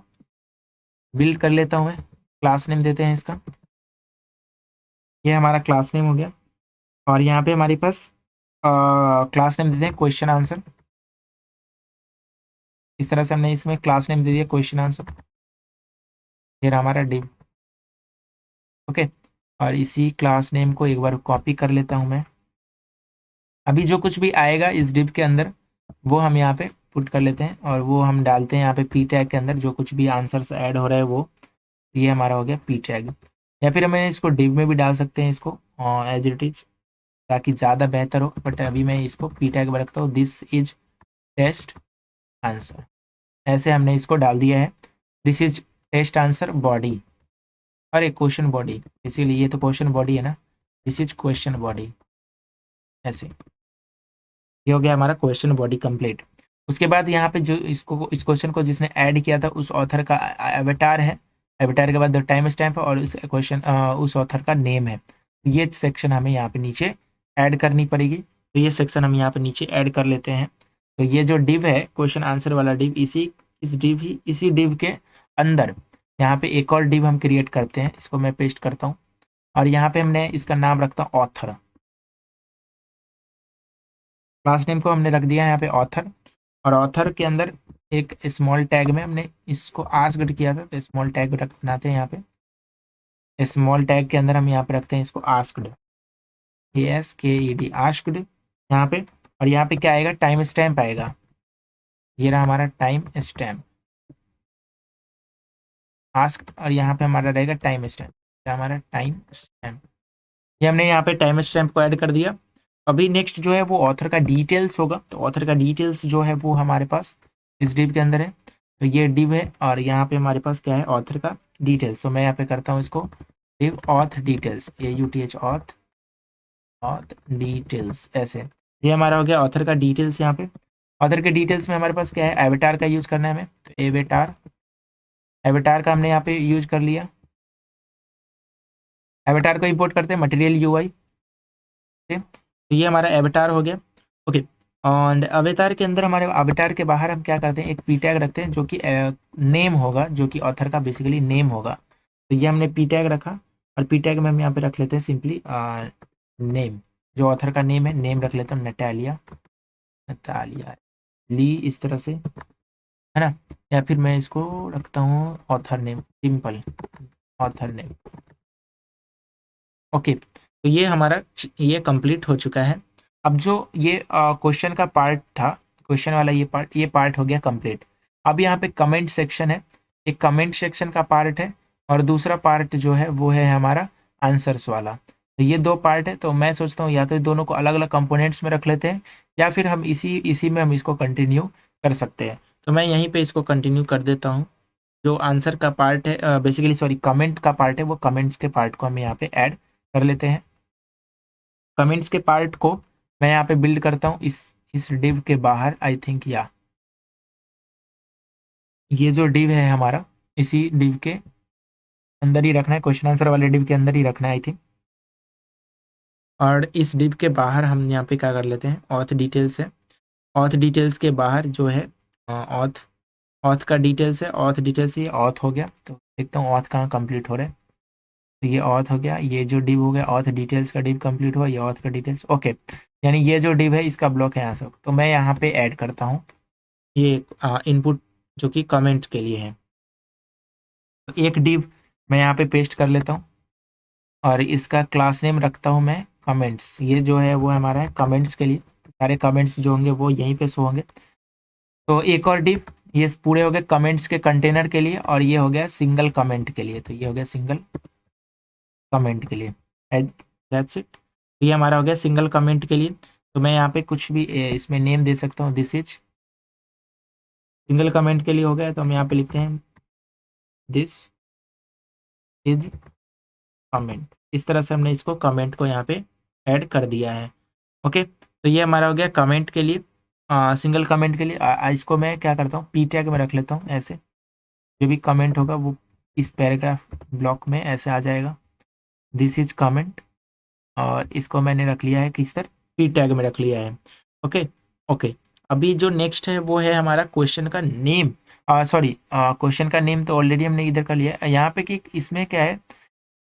बिल्ड कर लेता हूँ मैं, क्लास नेम देते हैं इसका। ये हमारा क्लास नेम हो गया, और यहाँ पे हमारे पास क्लास नेम देते हैं क्वेश्चन आंसर। इस तरह से हमने इसमें क्लास नेम दे दिया क्वेश्चन आंसर। ये रहा हमारा डिव, ओके। और इसी क्लास नेम को एक बार कॉपी कर लेता हूँ मैं। अभी जो कुछ भी आएगा इस डिव के अंदर वो हम यहाँ पे पुट कर लेते हैं, और वो हम डालते हैं यहाँ पे पी टैग के अंदर, जो कुछ भी आंसर्स ऐड हो रहा है वो। ये हमारा हो गया पी टैग। या फिर हमें इसको डिव में भी डाल सकते हैं इसको एज इट इज, ताकि ज़्यादा बेहतर हो। बट अभी मैं इसको पी टैग में रखता हूँ, दिस इज टेस्ट आंसर। ऐसे हमने इसको डाल दिया है, this is test answer body, और एक क्वेश्चन बॉडी, इसीलिए ये तो क्वेश्चन बॉडी है ना, दिस इज क्वेश्चन बॉडी। ऐसे ये हो गया हमारा क्वेश्चन बॉडी कंप्लीट। उसके बाद यहाँ पे जो इसको इस क्वेश्चन को जिसने ऐड किया था उस ऑथर का एवेटार है, एवेटार के बाद द टाइम स्टैम्प है, और उस क्वेश्चन उस ऑथर का नेम है। ये सेक्शन हमें यहाँ पे नीचे ऐड करनी पड़ेगी। तो ये सेक्शन हम यहाँ पे नीचे ऐड कर लेते हैं। तो ये जो डिव है क्वेश्चन आंसर वाला डिव, इसी डिव के अंदर यहाँ पे एक और डिव हम क्रिएट करते हैं। इसको मैं पेस्ट करता हूँ, और यहाँ पे हमने इसका नाम रखता हूँ ऑथर। क्लास नेम को हमने रख दिया यहाँ पे ऑथर, और ऑथर के अंदर एक स्मॉल टैग में हमने इसको आस्क्ड किया था, तो स्मॉल टैग रख बनाते हैं यहाँ पे। स्मॉल टैग के अंदर हम यहाँ पे रखते हैं इसको आस्क्ड, ASKED आस्क्ड यहाँ पे। और यहाँ पे क्या आएगा, टाइम स्टैम्प आएगा। ये रहा हमारा टाइम स्टैम्प आस्क्ड, और यहाँ पे हमारा रहेगा टाइम स्टैम्प, हमारा टाइम स्टैम्प। ये हमने यहाँ पे टाइम स्टैम्प को ऐड कर दिया। अभी नेक्स्ट जो है वो ऑथर का डिटेल्स होगा। तो ऑथर का डिटेल्स जो है वो हमारे पास इस डिव के अंदर है। तो ये डिव है और यहाँ पे हमारे पास क्या है, ऑथर का डिटेल्स। तो मैं यहाँ पे करता हूँ इसको div auth details, AUTH auth auth details ऐसे। ये हमारा हो गया ऑथर का डिटेल्स। यहाँ पे ऑथर के डिटेल्स में हमारे पास क्या है, एवेटार का यूज करना है हमें। तो एवेटार, एवेटार का हमने यहाँ पे यूज कर लिया। एवेटार को इंपोर्ट करते हैं मटेरियल UI से। तो ये हमारा एवेटार हो गया। ओके, और अवतार के अंदर हमारे अवतार के बाहर हम क्या करते हैं, एक पी टैग रखते हैं जो कि नेम होगा, जो कि ऑथर का बेसिकली नेम होगा। तो ये हमने पी टैग रखा और पी टैग में हम यहाँ पे रख लेते हैं सिंपली नेम। जो ऑथर का नेम है, नेम रख लेते हैं नटालिया, नतालिया ली, इस तरह से, है ना। या फिर मैं इसको रखता हूँ author name, simple author name. Okay, तो ये हमारा ये कंप्लीट हो चुका है। अब जो ये क्वेश्चन का पार्ट था, क्वेश्चन वाला ये पार्ट हो गया कंप्लीट। अब यहाँ पे कमेंट सेक्शन है, एक कमेंट सेक्शन का पार्ट है और दूसरा पार्ट जो है वो है हमारा आंसर्स वाला। तो ये दो पार्ट है। तो मैं सोचता हूँ या तो दोनों को अलग अलग कंपोनेंट्स में रख लेते हैं या फिर हम इसी इसी में हम इसको कंटिन्यू कर सकते हैं। तो मैं यहीं पे इसको कंटिन्यू कर देता हूँ। जो आंसर का पार्ट है, बेसिकली सॉरी कमेंट का पार्ट है, वो कमेंट्स के पार्ट को हम यहाँ पे ऐड कर लेते हैं। कमेंट्स के पार्ट को मैं यहाँ पे बिल्ड करता हूँ इस डिव के बाहर, आई थिंक, या ये जो डिव है हमारा, इसी डिव के अंदर ही रखना है, क्वेश्चन आंसर वाले डिव के अंदर ही रखना है आई थिंक। और इस डिव के बाहर हम यहाँ पे क्या कर लेते हैं, ऑथ डिटेल्स है। ऑथ डिटेल्स के बाहर जो है ऑथ, ऑथ का डिटेल्स है। ऑथ डिटेल्स ये ऑथ हो गया। तो देखता हूँ ऑथ कहाँ कंप्लीट हो रहा है। तो ये ऑथ हो गया, ये जो डिव हो गया ऑथ डिटेल्स का डिव कंप्लीट हुआ, ये ऑथ का डिटेल्स। ओके, यानी ये जो डिव है इसका ब्लॉक है यहाँ से। तो मैं यहाँ पे ऐड करता हूँ ये इनपुट जो कि कमेंट्स के लिए है। तो एक डिव मैं यहाँ पे पेस्ट कर लेता हूँ और इसका क्लास नेम रखता हूँ मैं कमेंट्स। ये जो है वो हमारा है कमेंट्स के लिए। तो सारे कमेंट्स जो होंगे वो यहीं पे शो होंगे। तो एक और डिव, ये पूरे हो गए कमेंट्स के कंटेनर के लिए और ये हो गया सिंगल कमेंट के लिए। तो ये हो गया सिंगल कमेंट के लिए, दैट्स इट। ये हमारा हो गया सिंगल कमेंट के लिए। तो मैं यहाँ पे कुछ भी इसमें नेम दे सकता हूँ, दिस इज सिंगल कमेंट के लिए हो गया। तो हम यहाँ पे लिखते हैं दिस इज कमेंट। इस तरह से हमने इसको कमेंट को यहाँ पे ऐड कर दिया है। ओके, तो ये हमारा हो गया कमेंट के लिए, सिंगल कमेंट के लिए। इसको मैं क्या करता हूँ, पी टैग में रख लेता हूँ ऐसे। जो भी कमेंट होगा वो इस पैराग्राफ ब्लॉक में ऐसे आ जाएगा, दिस इज कमेंट। और इसको मैंने रख लिया है किस तरह, पी टैग में रख लिया है। ओके ओके, अभी जो नेक्स्ट है वो है हमारा क्वेश्चन का नेम। सॉरी, क्वेश्चन का नेम तो ऑलरेडी हमने इधर कर लिया है। यहाँ पे कि इसमें क्या है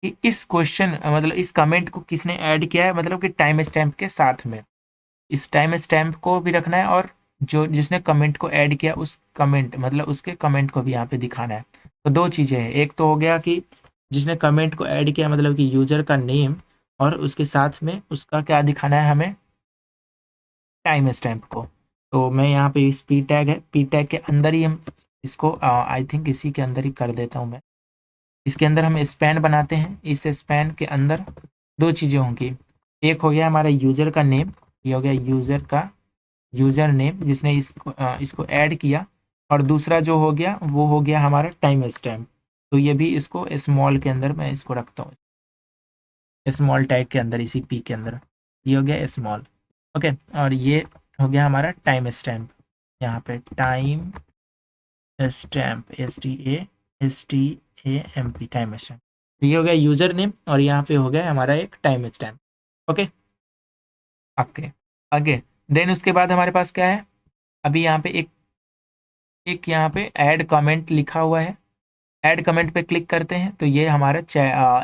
कि इस क्वेश्चन मतलब इस कमेंट को किसने ऐड किया है, मतलब कि टाइम स्टैम्प के साथ में इस टाइम स्टैम्प को भी रखना है और जो जिसने कमेंट को ऐड किया उस कमेंट मतलब उसके कमेंट को भी यहाँ पे दिखाना है। तो दो चीज़ें हैं, एक तो हो गया कि जिसने कमेंट को ऐड किया मतलब कि यूजर का नेम, और उसके साथ में उसका क्या दिखाना है हमें, टाइम स्टैम्प को। तो मैं यहाँ पे इस पी टैग है, पी टैग के अंदर ही हम इसको आई थिंक इसी के अंदर ही कर देता हूँ मैं। इसके अंदर हम स्पैन बनाते हैं। इस स्पैन के अंदर दो चीज़ें होंगी, एक हो गया हमारा यूज़र का नेम, ये हो गया यूज़र का यूज़र नेम जिसने इसको ऐड किया, और दूसरा जो हो गया वो हो गया हमारा टाइम स्टैम्प। तो ये भी इसको स्मॉल के अंदर मैं इसको रखता हूँ, स्मॉल टैग के अंदर, इसी पी के अंदर। ये हो गया स्मॉल। ओके, और ये हो गया हमारा टाइम स्टैम्प। यहाँ पे time stamp, STAMP, time stamp. तो ये हो गया यूजर नेम और यहाँ पे हो गया हमारा एक टाइम स्टैम्प। ओके ओके, आगे देन उसके बाद हमारे पास क्या है, अभी यहाँ पे एक एक यहाँ पे ऐड कमेंट लिखा हुआ है। ऐड कमेंट पे क्लिक करते हैं तो ये हमारा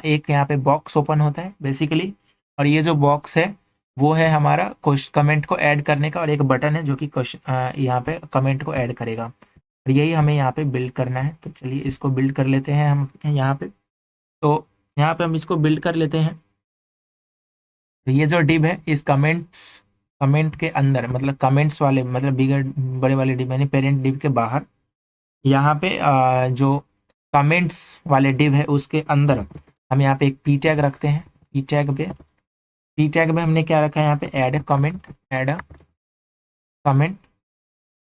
एक यहाँ पे बॉक्स ओपन होता है बेसिकली, और ये जो बॉक्स है वो है हमारा कमेंट को ऐड करने का, और एक बटन है जो कि क्वेश्चन यहाँ पे कमेंट को ऐड करेगा, और यही हमें यहाँ पे बिल्ड करना है। तो चलिए इसको बिल्ड कर लेते हैं हम यहाँ पे। तो यहाँ पे हम इसको बिल्ड कर लेते हैं। तो ये जो डिव है इस कमेंट के अंदर, मतलब कमेंट्स वाले मतलब बिगर बड़े वाले डिव यानी पेरेंट डिव के बाहर, यहाँ पे जो कमेंट्स वाले डिव है उसके अंदर हम यहाँ पे एक पी टैग रखते हैं। पी टैग में हमने क्या रखा है यहाँ पे, ऐड अ कमेंट।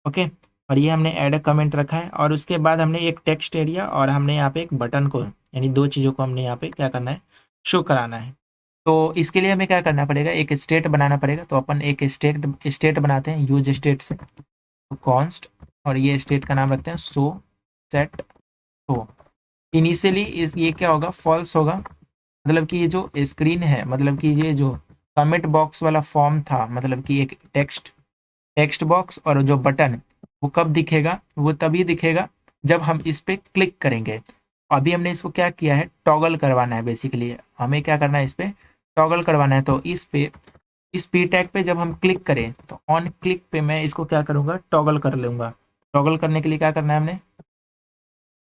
ओके, और ये हमने ऐड अ कमेंट रखा है, और उसके बाद हमने एक टेक्स्ट एरिया और हमने यहाँ पे एक बटन को, यानी दो चीज़ों को हमने यहाँ पे क्या करना है, शो कराना है। तो इसके लिए हमें क्या करना पड़ेगा, एक स्टेट बनाना पड़ेगा। तो अपन एक स्टेट बनाते हैं यूज स्टेट से, तो कॉन्स्ट, और ये स्टेट का नाम रखते हैं सो सेट शो। इनिशियली इस ये क्या होगा, फॉल्स होगा, मतलब कि ये जो स्क्रीन है, मतलब कि ये जो कमेंट बॉक्स वाला फॉर्म था, मतलब कि एक टेक्स्ट बॉक्स और जो बटन, वो कब दिखेगा, वो तभी दिखेगा जब हम इस पे क्लिक करेंगे। अभी हमने इसको क्या किया है, टॉगल करवाना है। बेसिकली हमें क्या करना है, इस पे टॉगल करवाना है। तो इस पी टैग पे जब हम क्लिक करें, तो ऑन क्लिक पे मैं इसको क्या करूंगा, टॉगल कर लूंगा। टॉगल करने के लिए क्या करना है, हमने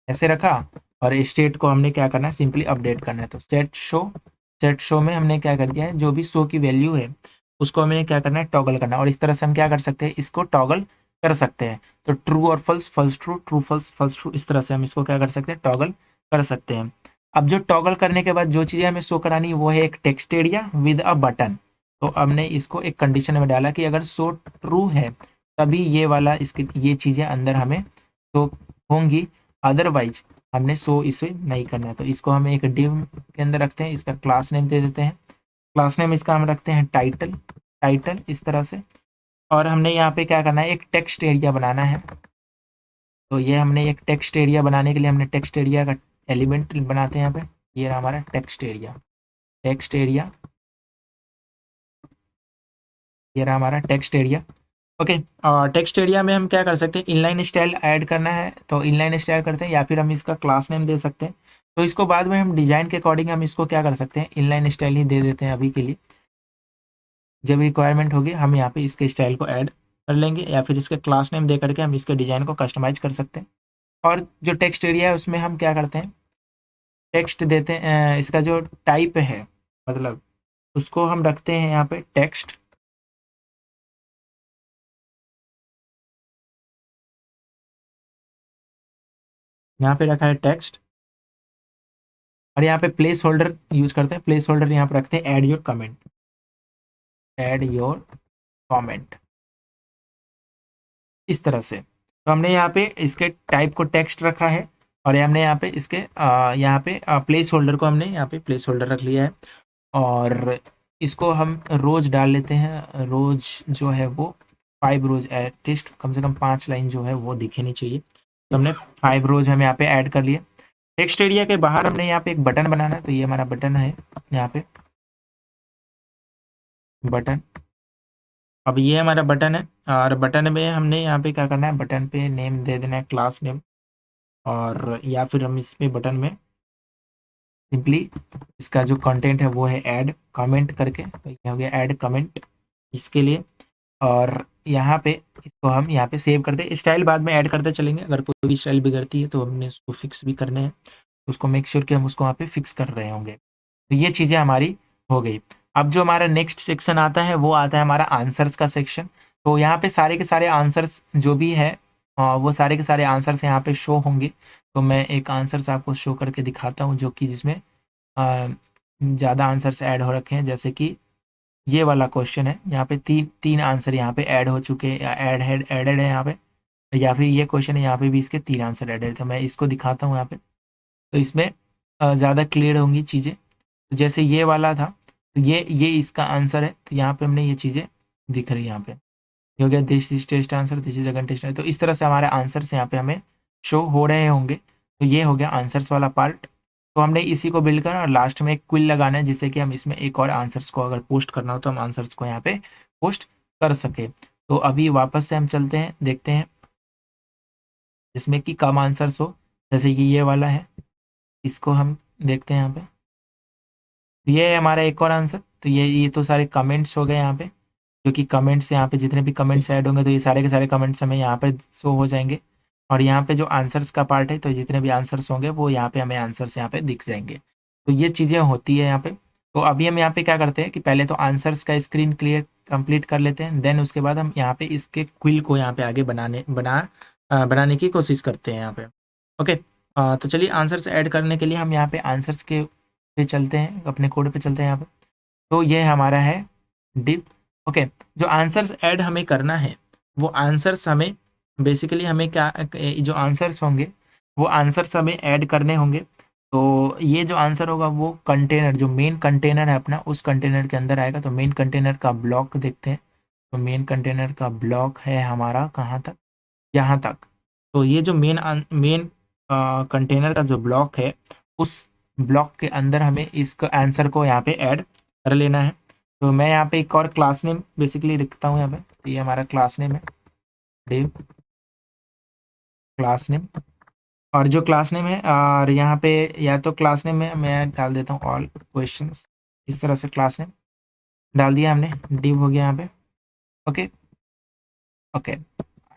ऐसे रखा, और स्टेट को हमने क्या करना है, सिंपली अपडेट करना है। तो सेट शो में हमने क्या कर दिया है, जो भी शो की वैल्यू है उसको हमें क्या करना है, टॉगल करना है। और इस तरह से हम क्या कर सकते हैं, इसको टॉगल कर सकते हैं। तो ट्रू और false, false true, true false, false true, इस तरह से हम इसको क्या कर सकते हैं, टॉगल कर सकते हैं। अब जो टॉगल करने के बाद जो चीज़ें हमें शो करानी है, वो है एक text area with a button. तो हमने इसको एक कंडीशन में डाला कि अगर शो ट्रू है तभी ये वाला इसकी ये चीज़ें अंदर हमें तो होंगी, अदरवाइज हमने शो इसे नहीं करना है। तो इसको हम एक डिव के अंदर रखते हैं, इसका क्लास नेम दे देते हैं। क्लास नेम इसका हम रखते हैं टाइटल इस तरह से। और हमने यहाँ पे क्या करना है, एक टेक्स्ट एरिया बनाना है। तो ये हमने एक टेक्स्ट एरिया बनाने के लिए हमने टेक्स्ट एरिया का एलिमेंट बनाते हैं यहाँ पे। ये रहा हमारा टेक्स्ट एरिया, ये रहा हमारा टेक्स्ट एरिया। ओके, और टेक्स्ट एरिया में हम क्या कर सकते हैं, इनलाइन स्टाइल ऐड करना है तो इनलाइन स्टाइल करते हैं, या फिर हम इसका क्लास नेम दे सकते हैं। तो इसको बाद में हम डिजाइन के अकॉर्डिंग हम इसको क्या कर सकते हैं, इनलाइन स्टाइल ही दे देते हैं अभी के लिए। जब रिक्वायरमेंट होगी हम यहाँ पे इसके स्टाइल को ऐड कर लेंगे, या फिर इसके क्लास नेम दे करके हम इसके डिजाइन को कस्टमाइज कर सकते हैं। और जो टेक्स्ट एरिया है उसमें हम क्या करते हैं, टेक्स्ट देते हैं, इसका जो टाइप है, मतलब उसको हम रखते हैं यहाँ पे टेक्स्ट। यहाँ पे रखा है टेक्स्ट, और यहाँ पे प्लेस होल्डर यूज करते हैं। प्लेस होल्डर यहाँ पे रखते हैं ऐड योर कमेंट इस तरह से। तो हमने यहाँ पे इसके टाइप को टेक्स्ट रखा है, और हमने यहाँ पे इसके यहाँ पे प्लेस होल्डर को हमने यहाँ पे प्लेस होल्डर रख लिया है। और इसको हम रोज डाल लेते हैं, रोज जो है वो 5 रोज, एटलीस्ट कम से कम 5 लाइन जो है वो दिखनी चाहिए। तो हमने 5 रोज हम यहाँ पे ऐड कर लिए। टेक्स्ट एरिया के बाहर हमने यहाँ पे एक बटन बनाना है। तो ये हमारा बटन है यहाँ पे, बटन। अब ये हमारा बटन है, और बटन में हमने यहाँ पे क्या करना है, बटन पे नेम दे देना है क्लास नेम, और या फिर हम इसमें बटन में सिंपली इसका जो कंटेंट है वो है ऐड कमेंट करके। तो ये हो गया ऐड कमेंट इसके लिए। और यहाँ पे इसको हम यहाँ पे सेव करते हैं। स्टाइल बाद में ऐड करते चलेंगे, अगर कोई भी स्टाइल बिगड़ती है तो हमने उसको फिक्स भी करने हैं, उसको मेक श्योर कि हम उसको वहाँ पे फिक्स कर रहे होंगे। तो ये चीज़ें हमारी हो गई। अब जो हमारा नेक्स्ट सेक्शन आता है वो आता है हमारा आंसर्स का सेक्शन। तो यहाँ पे सारे के सारे आंसर्स जो भी है, वो सारे के सारे आंसर्स यहाँ पे शो होंगे। तो मैं एक आंसर्स आपको शो करके दिखाता हूँ, जो कि जिसमें ज़्यादा आंसर्स ऐड हो रखे हैं। जैसे कि ये वाला क्वेश्चन है, यहाँ पे तीन तीन आंसर यहाँ पे ऐड हो चुके हैं, एडेड है यहाँ पे। या फिर ये क्वेश्चन है, यहाँ पे भी इसके 3 आंसर एडेड थे। मैं इसको दिखाता हूँ यहाँ पे, तो इसमें ज़्यादा क्लियर होंगी चीज़ें। तो जैसे ये वाला था, तो ये इसका आंसर है। तो यहाँ पे हमने ये चीज़ें दिख रही है यहाँ पे, ये हो गया this is test answer, this is again test. तो इस तरह से हमारे आंसर्स यहाँ पे हमें शो हो रहे होंगे। तो ये हो गया आंसर्स वाला पार्ट। तो हमने इसी को बिल्ड करना और लास्ट में एक क्विल लगाना है, जिससे कि हम इसमें एक और आंसर्स को अगर पोस्ट करना हो तो हम आंसर्स को यहाँ पे पोस्ट कर सके। तो अभी वापस से हम चलते हैं, देखते हैं जिसमें कि कम आंसर्स हो, जैसे कि ये वाला है, इसको हम देखते हैं यहाँ पे। तो ये है हमारा एक और आंसर। तो ये तो सारे कमेंट्स हो गए यहाँ पे, जो कि कमेंट्स यहाँ पे जितने भी कमेंट्स ऐड होंगे तो ये सारे के सारे कमेंट्स हमें यहाँ पे शो हो जाएंगे। और यहाँ पे जो आंसर्स का पार्ट है, तो जितने भी आंसर्स होंगे वो यहाँ पे हमें आंसर्स यहाँ पे दिख जाएंगे। तो ये चीज़ें होती है यहाँ पे। तो अभी हम यहाँ पे क्या करते हैं कि पहले तो आंसर्स का स्क्रीन क्लियर कंप्लीट कर लेते हैं, देन उसके बाद हम यहाँ पे इसके क्विल को यहाँ पे आगे बनाने की कोशिश करते हैं यहाँ पे। ओके, तो चलिए आंसर्स ऐड करने के लिए हम यहाँ पे आंसर्स के पे चलते हैं, अपने कोड पे चलते हैं यहाँ पे। तो ये हमारा है div। ओके, जो आंसर्स ऐड हमें करना है वो आंसर्स हमें बेसिकली हमें क्या, जो आंसर्स होंगे वो आंसर्स हमें ऐड करने होंगे। तो ये जो आंसर होगा वो कंटेनर, जो मेन कंटेनर है अपना, उस कंटेनर के अंदर आएगा। तो मेन कंटेनर का ब्लॉक देखते हैं। तो मेन कंटेनर का ब्लॉक है हमारा कहाँ तक, यहाँ तक। तो ये जो मेन कंटेनर का जो ब्लॉक है, उस ब्लॉक के अंदर हमें इस आंसर को यहाँ पे ऐड कर लेना है। तो मैं यहाँ पे एक और क्लास नेम बेसिकली लिखता हूँ यहाँ पे। तो ये हमारा क्लास नेम है, डिव क्लास नेम। और जो क्लास नेम है, और यहाँ पे या तो क्लास नेम में मैं डाल देता हूँ ऑल क्वेश्चंस, इस तरह से क्लास नेम डाल दिया हमने, डिव हो गया यहाँ पे। Okay okay.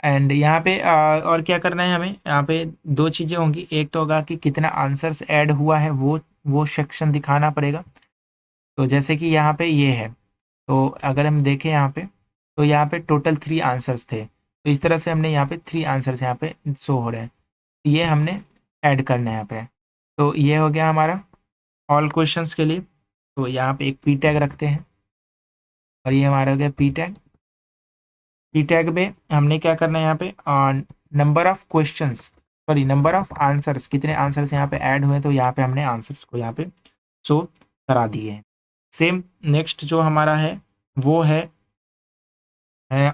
एंड यहाँ पे और क्या करना है हमें, यहाँ पे दो चीज़ें होंगी। एक तो होगा कि कितना आंसर्स ऐड हुआ है, वो सेक्शन दिखाना पड़ेगा। तो जैसे कि यहाँ पे ये है, तो अगर हम देखें यहाँ पे, तो यहाँ पे टोटल 3 आंसर्स थे। तो इस तरह से हमने यहाँ पे 3 आंसर्स यहाँ पे शो हो रहे हैं, ये हमने ऐड करना है यहाँ पे। तो ये हो गया हमारा ऑल क्वेश्चंस के लिए। तो यहाँ पे एक पी टैग रखते हैं, और ये हमारा हो गया पी टैग। पी टैग में हमने क्या करना है यहाँ पे, number of questions, sorry number of answers, कितने आंसर्स यहाँ पे ऐड हुए, तो यहाँ पे हमने आंसर्स को यहाँ पे शो करा दिए हैं। सेम नेक्स्ट जो हमारा है वो है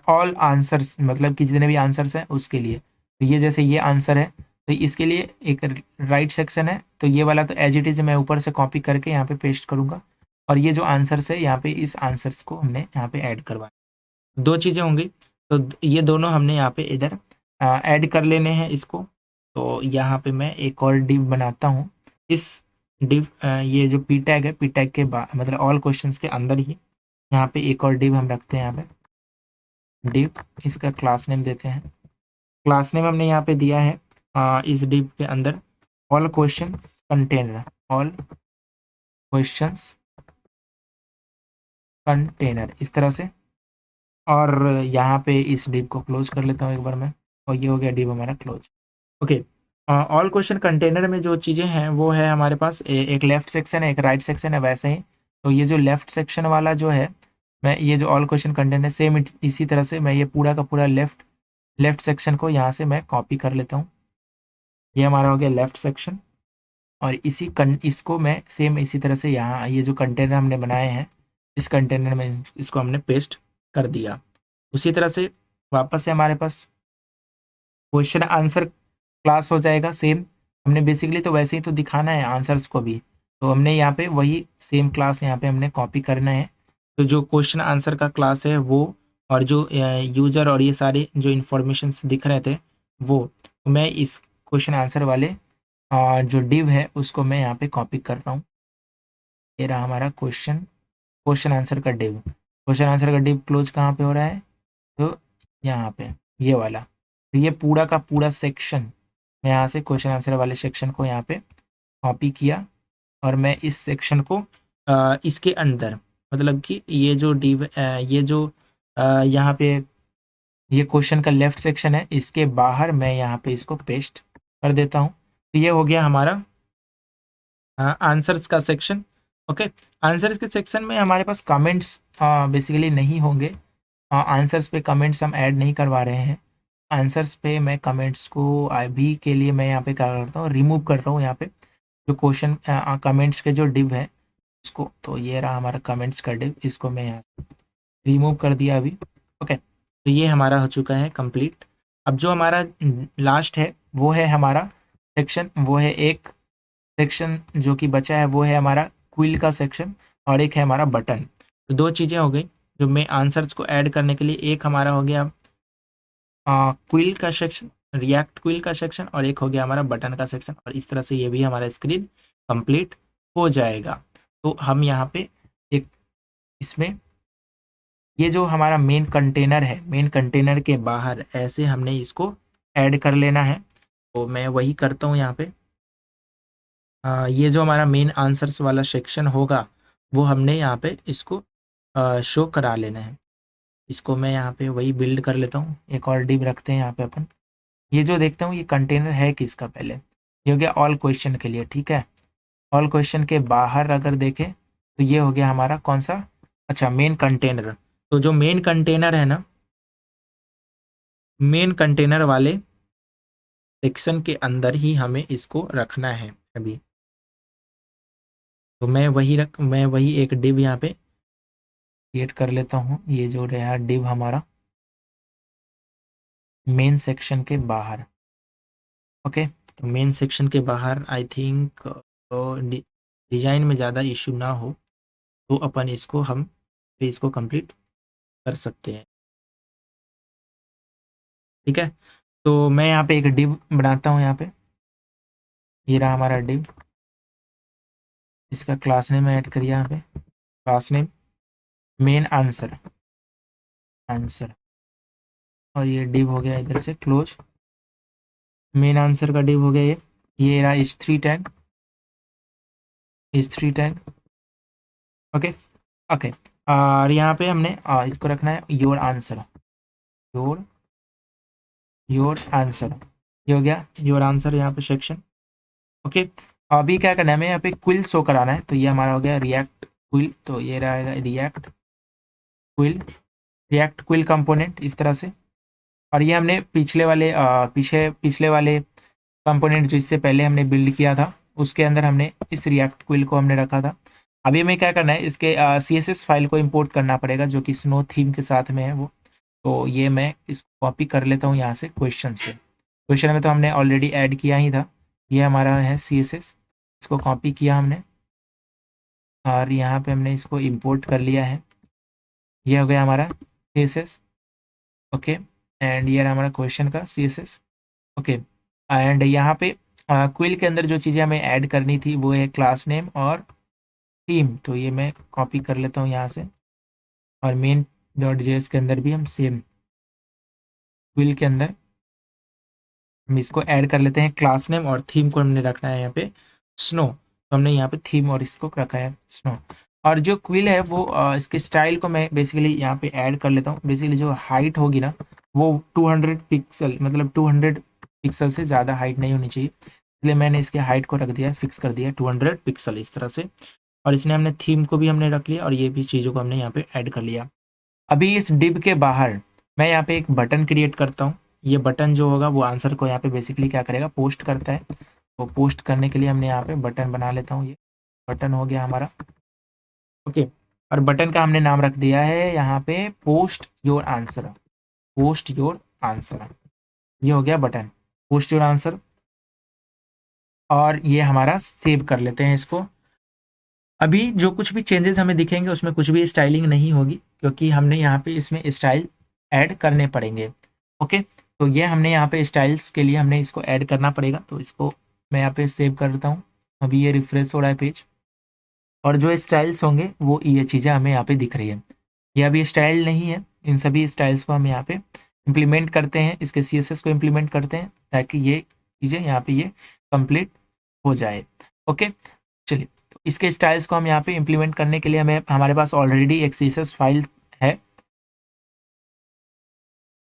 ऑल आंसर्स, मतलब कि जितने भी आंसर्स हैं उसके लिए। तो ये जैसे ये आंसर है, तो इसके लिए एक राइट सेक्शन है। तो ये वाला तो एज इट इज मैं ऊपर से कॉपी करके यहाँ पे पेस्ट करूंगा, और ये जो आंसर्स है यहाँ पे, इस आंसर्स को हमने यहाँ पे ऐड करवाया। दो चीज़ें होंगी, तो ये दोनों हमने यहाँ पे इधर ऐड कर लेने हैं इसको। तो यहाँ पे मैं एक और डिव बनाता हूँ। इस डिव ये जो पी टैग है, पी टैग के बाद मतलब ऑल क्वेश्चंस के अंदर ही यहाँ पे एक और डिव हम रखते हैं। यहाँ पे डिव, इसका क्लास नेम देते हैं। क्लास नेम हमने यहाँ पे दिया है इस डिव के अंदर all question container, all questions container, इस तरह से। और यहाँ पे इस डिव को क्लोज कर लेता हूँ एक बार मैं, और ये हो गया डिव हमारा close. Okay, all question container में जो चीज़ें हैं वो है हमारे पास एक लेफ्ट सेक्शन है, एक राइट सेक्शन है, वैसे ही। तो ये जो लेफ्ट सेक्शन वाला जो है, मैं ये जो ऑल क्वेश्चन कंटेनर सेम इसी तरह से मैं ये पूरा का पूरा लेफ्ट सेक्शन को यहाँ से मैं कॉपी कर लेता हूँ। ये हमारा हो गया लेफ्ट सेक्शन, और इसको मैं सेम इसी तरह से यहाँ ये जो कंटेनर हमने बनाए हैं, इस कंटेनर में इसको हमने पेस्ट कर दिया। उसी तरह से वापस से हमारे पास क्वेश्चन आंसर क्लास हो जाएगा सेम। हमने बेसिकली तो वैसे ही तो दिखाना है आंसर्स को भी, तो हमने यहाँ पे वही सेम क्लास यहाँ पे हमने कॉपी करना है। तो जो क्वेश्चन आंसर का क्लास है वो, और जो यूज़र और ये सारे जो इन्फॉर्मेशन दिख रहे थे वो, तो मैं इस क्वेश्चन आंसर वाले जो डिव है उसको मैं यहाँ पे कॉपी कर रहा हूँ। ये रहा हमारा क्वेश्चन आंसर का डिव। क्वेश्चन आंसर का डिव क्लोज कहाँ पे हो रहा है, तो यहाँ पे ये वाला। तो ये पूरा का पूरा सेक्शन मैं यहाँ से क्वेश्चन आंसर वाले सेक्शन को यहाँ पे कॉपी किया, और मैं इस सेक्शन को इसके अंदर, मतलब कि ये जो ये जो यहाँ पे ये क्वेश्चन का लेफ्ट सेक्शन है, इसके बाहर मैं यहाँ पे इसको पेस्ट कर देता हूँ। तो ये हो गया हमारा आंसर्स का सेक्शन। ओके, आंसर्स के सेक्शन में हमारे पास कमेंट्स बेसिकली नहीं होंगे। आंसर्स पे कमेंट्स हम ऐड नहीं करवा रहे हैं। आंसर्स पे मैं कमेंट्स को अभी के लिए मैं यहाँ पे क्या करता हूँ, रिमूव कर रहा हूँ यहाँ पे जो क्वेश्चन कमेंट्स के जो डिव है उसको। तो ये रहा हमारा कमेंट्स का डिव, इसको मैं यहाँ रिमूव कर दिया अभी। ओके, तो ये हमारा हो चुका है कंप्लीट। अब जो हमारा लास्ट है वो है हमारा सेक्शन, वो है एक सेक्शन जो कि बचा है, वो है हमारा क्विल का सेक्शन, और एक है हमारा बटन। तो दो चीज़ें हो गई जो मैं आंसर्स को ऐड करने के लिए, एक हमारा हो गया क्विल का सेक्शन, रिएक्ट क्विल का सेक्शन, और एक हो गया हमारा बटन का सेक्शन। और इस तरह से ये भी हमारा स्क्रीन कंप्लीट हो जाएगा। तो हम यहाँ पे एक इसमें ये जो हमारा मेन कंटेनर है, मेन कंटेनर के बाहर ऐसे हमने इसको ऐड कर लेना है। तो मैं वही करता हूँ यहाँ पे। ये जो हमारा मेन आंसर्स वाला सेक्शन होगा वो हमने यहाँ पे इसको शो करा लेना है। इसको मैं यहाँ पे वही बिल्ड कर लेता हूँ, एक और डिव रखते हैं यहाँ पे अपन। ये जो देखता हूँ ये कंटेनर है किसका, पहले ये हो गया ऑल क्वेश्चन के लिए, ठीक है। ऑल क्वेश्चन के बाहर अगर देखें तो ये हो गया हमारा कौन सा, अच्छा मेन कंटेनर, तो जो मेन कंटेनर है ना, मेन कंटेनर वाले सेक्शन के अंदर ही हमें इसको रखना है अभी। तो मैं वही एक डिव यहाँ पे क्रिएट कर लेता हूँ, ये जो रहा डिव हमारा मेन सेक्शन के बाहर। ओके, तो मेन सेक्शन के बाहर आई थिंक डिजाइन में ज़्यादा इशू ना हो तो अपन इसको हम पेज को कंप्लीट कर सकते हैं। ठीक है, तो मैं यहाँ पे एक डिव बनाता हूँ यहाँ पे, ये रहा हमारा डिव, इसका क्लास नेम ऐड करिए यहाँ पे, class name main answer, answer, और ये डिव हो गया इधर से क्लोज, मेन आंसर का डिव हो गया ये रहा h3 tag, h3 tag. Okay, okay, और यहाँ पे हमने इसको रखना है your answer, your your answer, ये हो गया योर आंसर यहाँ पे सेक्शन। ओके, अभी क्या करना है, हमें यहाँ पे क्विल शो कराना है, तो ये हमारा हो गया रिएक्ट क्विल, तो ये रहेगा react quill, react quill component इस तरह से। और ये हमने पिछले वाले पिछले वाले कंपोनेंट जो इससे पहले हमने बिल्ड किया था उसके अंदर हमने इस रिएक्ट क्विल को हमने रखा था। अभी हमें क्या करना है, इसके CSS फाइल को इंपोर्ट करना पड़ेगा जो कि स्नो थीम के साथ में है वो। तो ये मैं इसको कॉपी कर लेता हूँ यहाँ से क्वेश्चन से, क्वेश्चन में तो हमने ऑलरेडी ऐड किया ही था, ये हमारा है CSS, इसको कॉपी किया हमने और यहाँ पे हमने इसको इंपोर्ट कर लिया है, ये हो गया हमारा CSS। ओके, एंड ये रहा हमारा क्वेश्चन का CSS। ओके, एंड यहाँ पे क्विल के अंदर जो चीज़ें हमें ऐड करनी थी वो है क्लास नेम और थीम, तो ये मैं कॉपी कर लेता हूँ यहाँ से, और मेन डॉट जेएस के अंदर भी हम सेम क्विल के अंदर हम इसको ऐड कर लेते हैं, क्लास नेम और थीम को हमने रखना है यहाँ पे स्नो, तो हमने यहाँ पे थीम और इसको रखा है स्नो। और जो क्विल है वो इसके स्टाइल को मैं बेसिकली यहाँ पे ऐड कर लेता हूँ। बेसिकली जो हाइट होगी ना वो 200 पिक्सल, मतलब 200 पिक्सल से ज़्यादा हाइट नहीं होनी चाहिए, इसलिए मैंने इसके हाइट को रख दिया है, फिक्स कर दिया है 200 पिक्सल इस तरह से। और इसने हमने थीम को भी हमने रख लिया और ये भी चीज़ों को हमने यहाँ पे ऐड कर लिया। अभी इस डिव के बाहर मैं यहाँ पे एक बटन क्रिएट करता हूँ, ये बटन जो होगा वो आंसर को यहाँ पे बेसिकली क्या करेगा, पोस्ट करता है। तो पोस्ट करने के लिए हमने यहाँ पे बटन बना लेता हूँ, ये बटन हो गया हमारा। ओके, और बटन का हमने नाम रख दिया है यहाँ पे post your answer, post your answer, ये हो गया बटन पोस्ट योर आंसर। और ये हमारा सेव कर लेते हैं इसको। अभी जो कुछ भी चेंजेस हमें दिखेंगे उसमें कुछ भी स्टाइलिंग नहीं होगी क्योंकि हमने यहाँ पे इसमें स्टाइल ऐड करने पड़ेंगे। ओके, तो ये हमने यहाँ पे स्टाइल्स के लिए हमने इसको ऐड करना पड़ेगा, तो इसको मैं यहाँ पे सेव कर देता हूँ। अभी ये रिफ्रेश हो रहा है पेज, और जो स्टाइल्स होंगे वो ये चीज़ें हमें यहाँ पे दिख रही है। ये अभी स्टाइल नहीं है, इन सभी स्टाइल्स को हम यहाँ पे इम्प्लीमेंट करते हैं, इसके CSS को इम्प्लीमेंट करते हैं ताकि ये चीज़ें यहाँ पे ये कंप्लीट हो जाए। ओके, चलिए, तो इसके स्टाइल्स को हम यहाँ पे इम्प्लीमेंट करने के लिए हमें हमारे पास ऑलरेडी एक CSS फाइल है।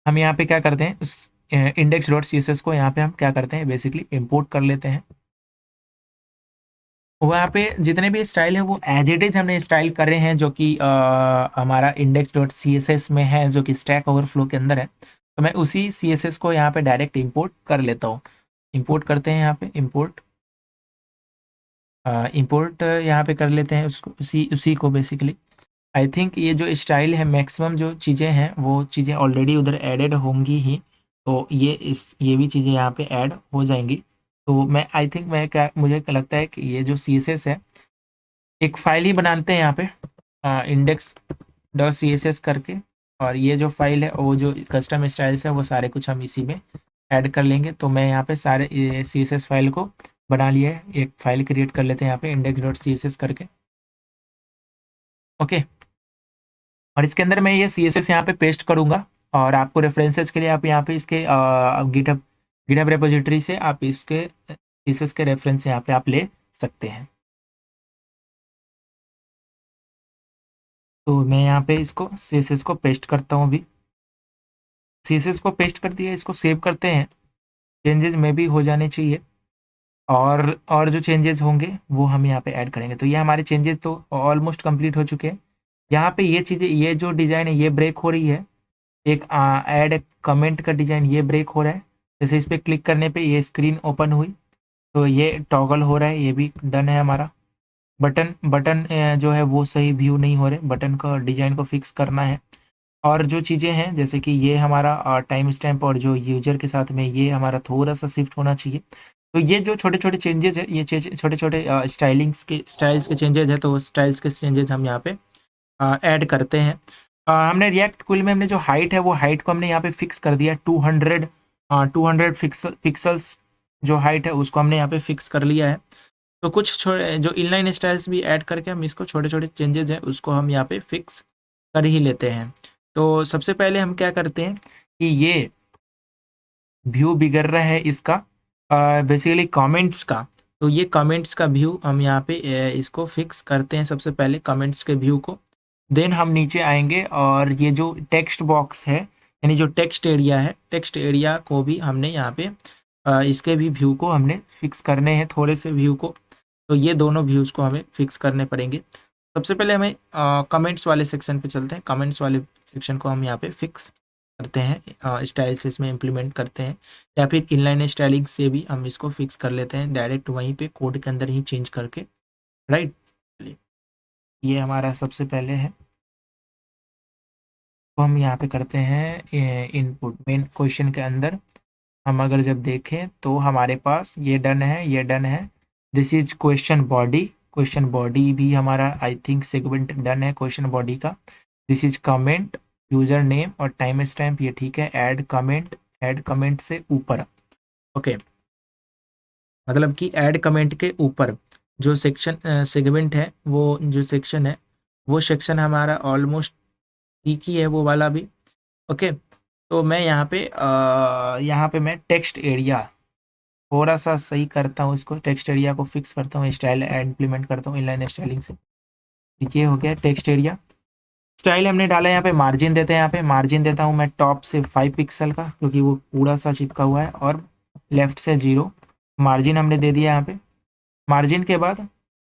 हम यहाँ पे क्या करते हैं, उस index.css को यहाँ पे हम क्या करते हैं, बेसिकली इम्पोर्ट कर लेते हैं। वहाँ पे जितने भी स्टाइल है वो एज इट इज हमने स्टाइल कर रहे हैं जो कि हमारा index.css में है, जो कि स्टैक ओवरफ्लो के अंदर है। तो मैं उसी CSS को यहाँ पे डायरेक्ट इंपोर्ट कर लेता हूँ। इंपोर्ट करते हैं यहाँ पे, इंपोर्ट इंपोर्ट यहाँ पे कर लेते हैं उसको, उसी को बेसिकली। आई थिंक ये जो स्टाइल है मैक्सिमम जो चीज़ें हैं वो चीज़ें ऑलरेडी उधर एडेड होंगी ही, तो ये भी चीज़ें यहाँ पे ऐड हो जाएंगी। तो मैं आई थिंक मैं क्या मुझे लगता है कि ये जो CSS है एक फाइल ही बनाते हैं यहाँ पे index.css करके, और ये जो फाइल है वो जो कस्टम स्टाइल्स है वो सारे कुछ हम इसी में ऐड कर लेंगे। तो मैं यहाँ पे सारे CSS फाइल को बना लिया है, एक फाइल क्रिएट कर लेते हैं यहाँ पे index.css करके। ओके, और इसके अंदर मैं ये CSS यहाँ पे पेस्ट करूँगा, और आपको रेफरेंसेस के लिए आप यहाँ पे इसके गिटहब गिटहब रेपोजिटरी से आप इसके CSS के रेफरेंस यहाँ पे आप ले सकते हैं। तो मैं यहाँ पे इसको CSS को पेस्ट करता हूँ। अभी CSS को पेस्ट कर दिया, इसको सेव करते हैं। चेंजेस में भी हो जाने चाहिए, और जो चेंजेस होंगे वो हम यहाँ पे ऐड करेंगे। तो ये हमारे चेंजेस तो ऑलमोस्ट कंप्लीट हो चुके हैं। यहाँ पे ये चीज़ें, ये जो डिज़ाइन है ये ब्रेक हो रही है, एक ऐड कमेंट का डिज़ाइन ये ब्रेक हो रहा है। जैसे इस पर क्लिक करने पे ये स्क्रीन ओपन हुई तो ये टॉगल हो रहा है, ये भी डन है हमारा। बटन बटन जो है वो सही व्यू नहीं हो रहे, बटन का डिज़ाइन को फिक्स करना है। और जो चीज़ें हैं जैसे कि ये हमारा टाइम स्टैम्प और जो यूजर के साथ में ये हमारा थोड़ा सा शिफ्ट होना चाहिए। तो ये जो छोटे छोटे चेंजेस है, ये छोटे छोटे स्टाइल्स के चेंजेस है, तो स्टाइल्स के चेंजेस हम यहाँ पे ऐड करते हैं। हमने रिएक्ट क्विल में हमने जो हाइट है वो हाइट को हमने यहाँ पे फिक्स कर दिया 200 पिक्सल्स जो हाइट है उसको हमने यहाँ पे फिक्स कर लिया है। तो कुछ जो इनलाइन स्टाइल्स भी ऐड करके हम इसको छोटे छोटे चेंजेस है उसको हम यहाँ पे फिक्स कर ही लेते हैं। तो सबसे पहले हम क्या करते हैं कि ये व्यू बिगड़ रहा है इसका बेसिकली कमेंट्स का, तो ये कमेंट्स का व्यू हम यहाँ पे इसको फिक्स करते हैं सबसे पहले कमेंट्स के व्यू को। देन हम नीचे आएंगे और ये जो टेक्स्ट बॉक्स है यानी जो टेक्स्ट एरिया है, टेक्स्ट एरिया को भी हमने यहाँ पे इसके भी व्यू को हमने फिक्स करने हैं, थोड़े से व्यू को। तो ये दोनों व्यूज़ को हमें फिक्स करने पड़ेंगे। सबसे पहले हमें कमेंट्स वाले सेक्शन पे चलते हैं। कमेंट्स वाले सेक्शन को हम यहाँ पे फिक्स करते हैं, स्टाइल्स इसमें इम्प्लीमेंट करते हैं, या फिर इनलाइन स्टाइलिंग से भी हम इसको फिक्स कर लेते हैं डायरेक्ट वहीं पे कोड के अंदर ही चेंज करके, राइट। ये हमारा सबसे पहले है, तो हम यहाँ पे करते हैं इनपुट मेन क्वेश्चन के अंदर। हम अगर जब देखें तो हमारे पास ये डन है, ये डन है। This is question body, question body भी हमारा आई थिंक सेगमेंट डन है क्वेश्चन बॉडी का। This is comment, user name और टाइम स्टैम्प ये ठीक है। ऐड कमेंट से ऊपर, ओके, मतलब कि ऐड कमेंट के ऊपर जो सेक्शन सेगमेंट है, वो जो सेक्शन है वो सेक्शन हमारा ऑलमोस्ट ठीक ही है वो वाला भी, ओके। तो मैं यहाँ पे मैं टेक्स्ट एरिया थोड़ा सा सही करता हूँ, इसको टेक्स्ट एरिया को फिक्स करता हूँ, स्टाइल इम्प्लीमेंट करता हूँ इनलाइन स्टाइलिंग से। ये हो गया टेक्स्ट एरिया। स्टाइल हमने डाला, यहाँ पे मार्जिन देते हैं, यहाँ पे मार्जिन देता हूँ मैं टॉप से 5 पिक्सल का क्योंकि वो पूरा सा चिपका हुआ है, और लेफ्ट से 0 मार्जिन हमने दे दिया यहाँ पे। मार्जिन के बाद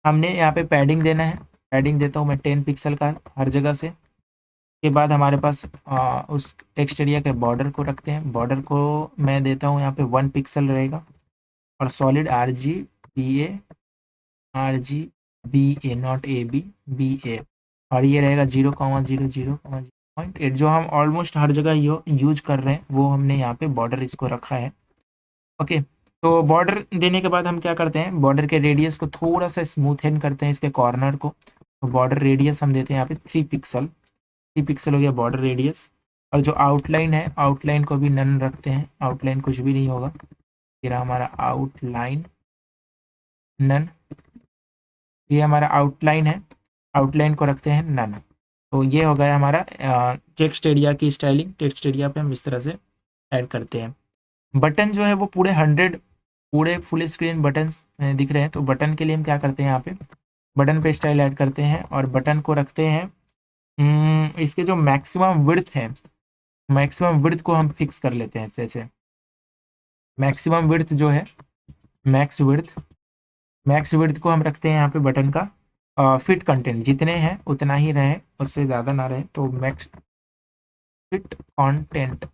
हमने यहाँ पे पैडिंग देना है, पैडिंग देता हूँ मैं 10 पिक्सल का हर जगह से। के बाद हमारे पास उस टेक्स्ट एरिया के बॉर्डर को रखते हैं, बॉर्डर को मैं देता हूँ यहाँ पे 1 पिक्सल रहेगा, और सॉलिड RGBA नॉट AB और ये रहेगा 0,00,0.8 जो हम ऑलमोस्ट हर जगह यूज कर रहे हैं, वो हमने यहाँ पे बॉर्डर इसको रखा है, ओके। तो बॉर्डर देने के बाद हम क्या करते हैं, बॉर्डर के रेडियस को थोड़ा सा स्मूथन करते हैं इसके कॉर्नर को। तो बॉर्डर रेडियस हम देते हैं यहाँ पे 3 पिक्सल हो गया बॉर्डर रेडियस। और जो आउटलाइन है, आउटलाइन को भी नन रखते हैं, आउटलाइन कुछ भी नहीं होगा, ये रहा हमारा आउटलाइन नन, ये हमारा आउटलाइन है, आउटलाइन को रखते हैं नन। तो ये हो गया हमारा टेक्स्ट एरिया की स्टाइलिंग। टेक्स्ट एरिया पे हम इस तरह से ऐड करते हैं। बटन जो है वो पूरे 100 पूरे फुल स्क्रीन बटन दिख रहे हैं, तो बटन के लिए हम क्या करते हैं, यहाँ पे बटन पे स्टाइल ऐड करते हैं और बटन को रखते हैं इसके जो मैक्सिमम विड्थ है, मैक्सिमम विड्थ को हम फिक्स कर लेते हैं। जैसे मैक्सिमम विड्थ जो है, मैक्स विड्थ को हम रखते हैं यहाँ पे बटन का फिट कंटेंट जितने हैं उतना ही रहे, उससे ज़्यादा ना रहे। तो मैक्स फिट कंटेंट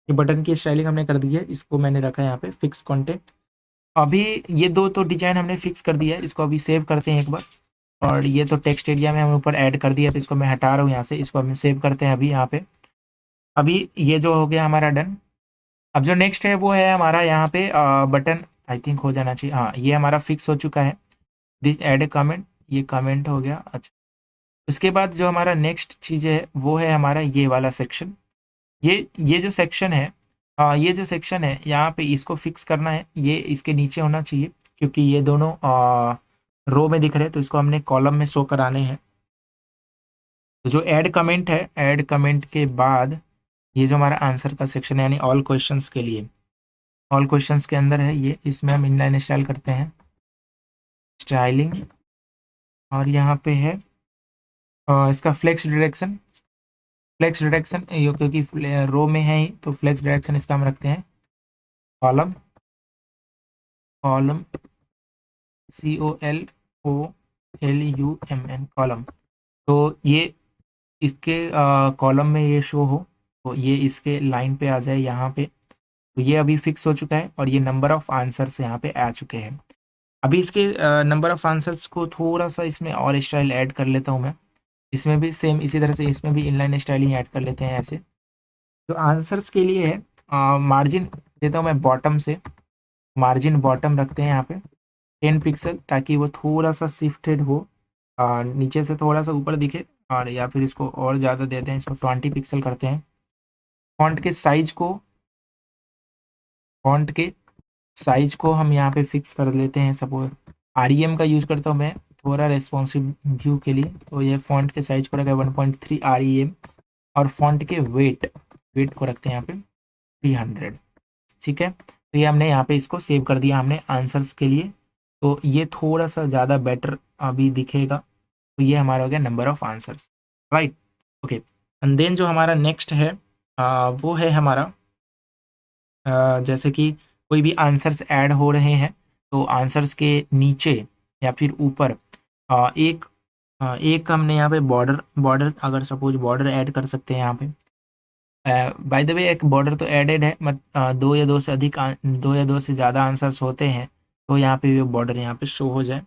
ये बटन की स्टाइलिंग हमने कर दी है, इसको मैंने रखा है यहाँ पे फिक्स कंटेंट। अभी ये दो तो डिजाइन हमने फिक्स कर दिया है, इसको अभी सेव करते हैं एक बार। और ये तो टेक्स्ट एरिया में हम ऊपर ऐड कर दिया, तो इसको मैं हटा रहा हूँ यहाँ से, इसको हम सेव करते हैं अभी यहाँ पे। अभी ये जो हो गया हमारा डन। अब जो नेक्स्ट है वो है हमारा यहाँ पे बटन आई थिंक हो जाना चाहिए, हाँ ये हमारा फिक्स हो चुका है। दिस ऐड ए कमेंट, ये कमेंट हो गया, अच्छा। उसके बाद जो हमारा नेक्स्ट चीज़ है वो है हमारा ये वाला सेक्शन। ये जो सेक्शन है, ये जो सेक्शन है यहाँ पे इसको फिक्स करना है, ये इसके नीचे होना चाहिए क्योंकि ये दोनों रो में दिख रहे हैं, तो इसको हमने कॉलम में शो कराने हैं। तो जो ऐड कमेंट है, ऐड कमेंट के बाद ये जो हमारा आंसर का सेक्शन है यानी ऑल क्वेश्चंस के लिए, ऑल क्वेश्चंस के अंदर है ये, इसमें हम इनलाइन स्टाइल करते हैं स्टाइलिंग। और यहाँ पे है इसका फ्लेक्स डायरेक्शन ये क्योंकि रो में है ही, तो फ्लेक्स डायरेक्शन इसका हम रखते हैं कॉलम, कॉलम COLOLUMN कॉलम। तो ये इसके कॉलम में ये शो हो, तो ये इसके लाइन पे आ जाए यहाँ पे। तो ये अभी फिक्स हो चुका है और ये नंबर ऑफ आंसर्स यहाँ पे आ चुके हैं। अभी इसके नंबर ऑफ आंसर्स को थोड़ा सा इसमें और स्टाइल ऐड कर लेता हूँ मैं। इसमें भी सेम इसी तरह से इसमें भी इनलाइन स्टाइलिंग ऐड कर लेते हैं ऐसे। जो आंसर्स के लिए है मार्जिन देता हूँ मैं बॉटम से, मार्जिन बॉटम रखते हैं यहाँ पे 10 पिक्सल, ताकि वो थोड़ा सा शिफ्टेड हो, नीचे से थोड़ा सा ऊपर दिखे। और या फिर इसको और ज़्यादा देते हैं, इसको 20 पिक्सल करते हैं। फॉन्ट के साइज को फॉन्ट के साइज को हम यहाँ पे फिक्स कर लेते हैं। सपोज REM का यूज़ करता हूँ मैं थोड़ा रेस्पॉन्सिव व्यू के लिए, तो ये फॉन्ट के साइज को रखा है 1.3 REM। और फॉन्ट के वेट वेट को रखते हैं यहाँ पे 300। ठीक है, तो ये हमने यहाँ पे इसको सेव कर दिया हमने आंसर्स के लिए। तो ये थोड़ा सा ज़्यादा बेटर अभी दिखेगा। तो ये हमारा हो गया number of answers, right. Okay, and then जो हमारा नेक्स्ट है वो है हमारा जैसे कि कोई भी आंसर्स ऐड हो रहे हैं, तो आंसर्स के नीचे या फिर ऊपर एक हमने यहाँ पे बॉर्डर बॉर्डर अगर सपोज बॉर्डर ऐड कर सकते हैं यहाँ पे। बाय द वे एक बॉर्डर तो एडेड है, बट दो या दो से ज़्यादा आंसर्स होते हैं तो यहाँ पे बॉर्डर यहाँ पे शो हो जाए,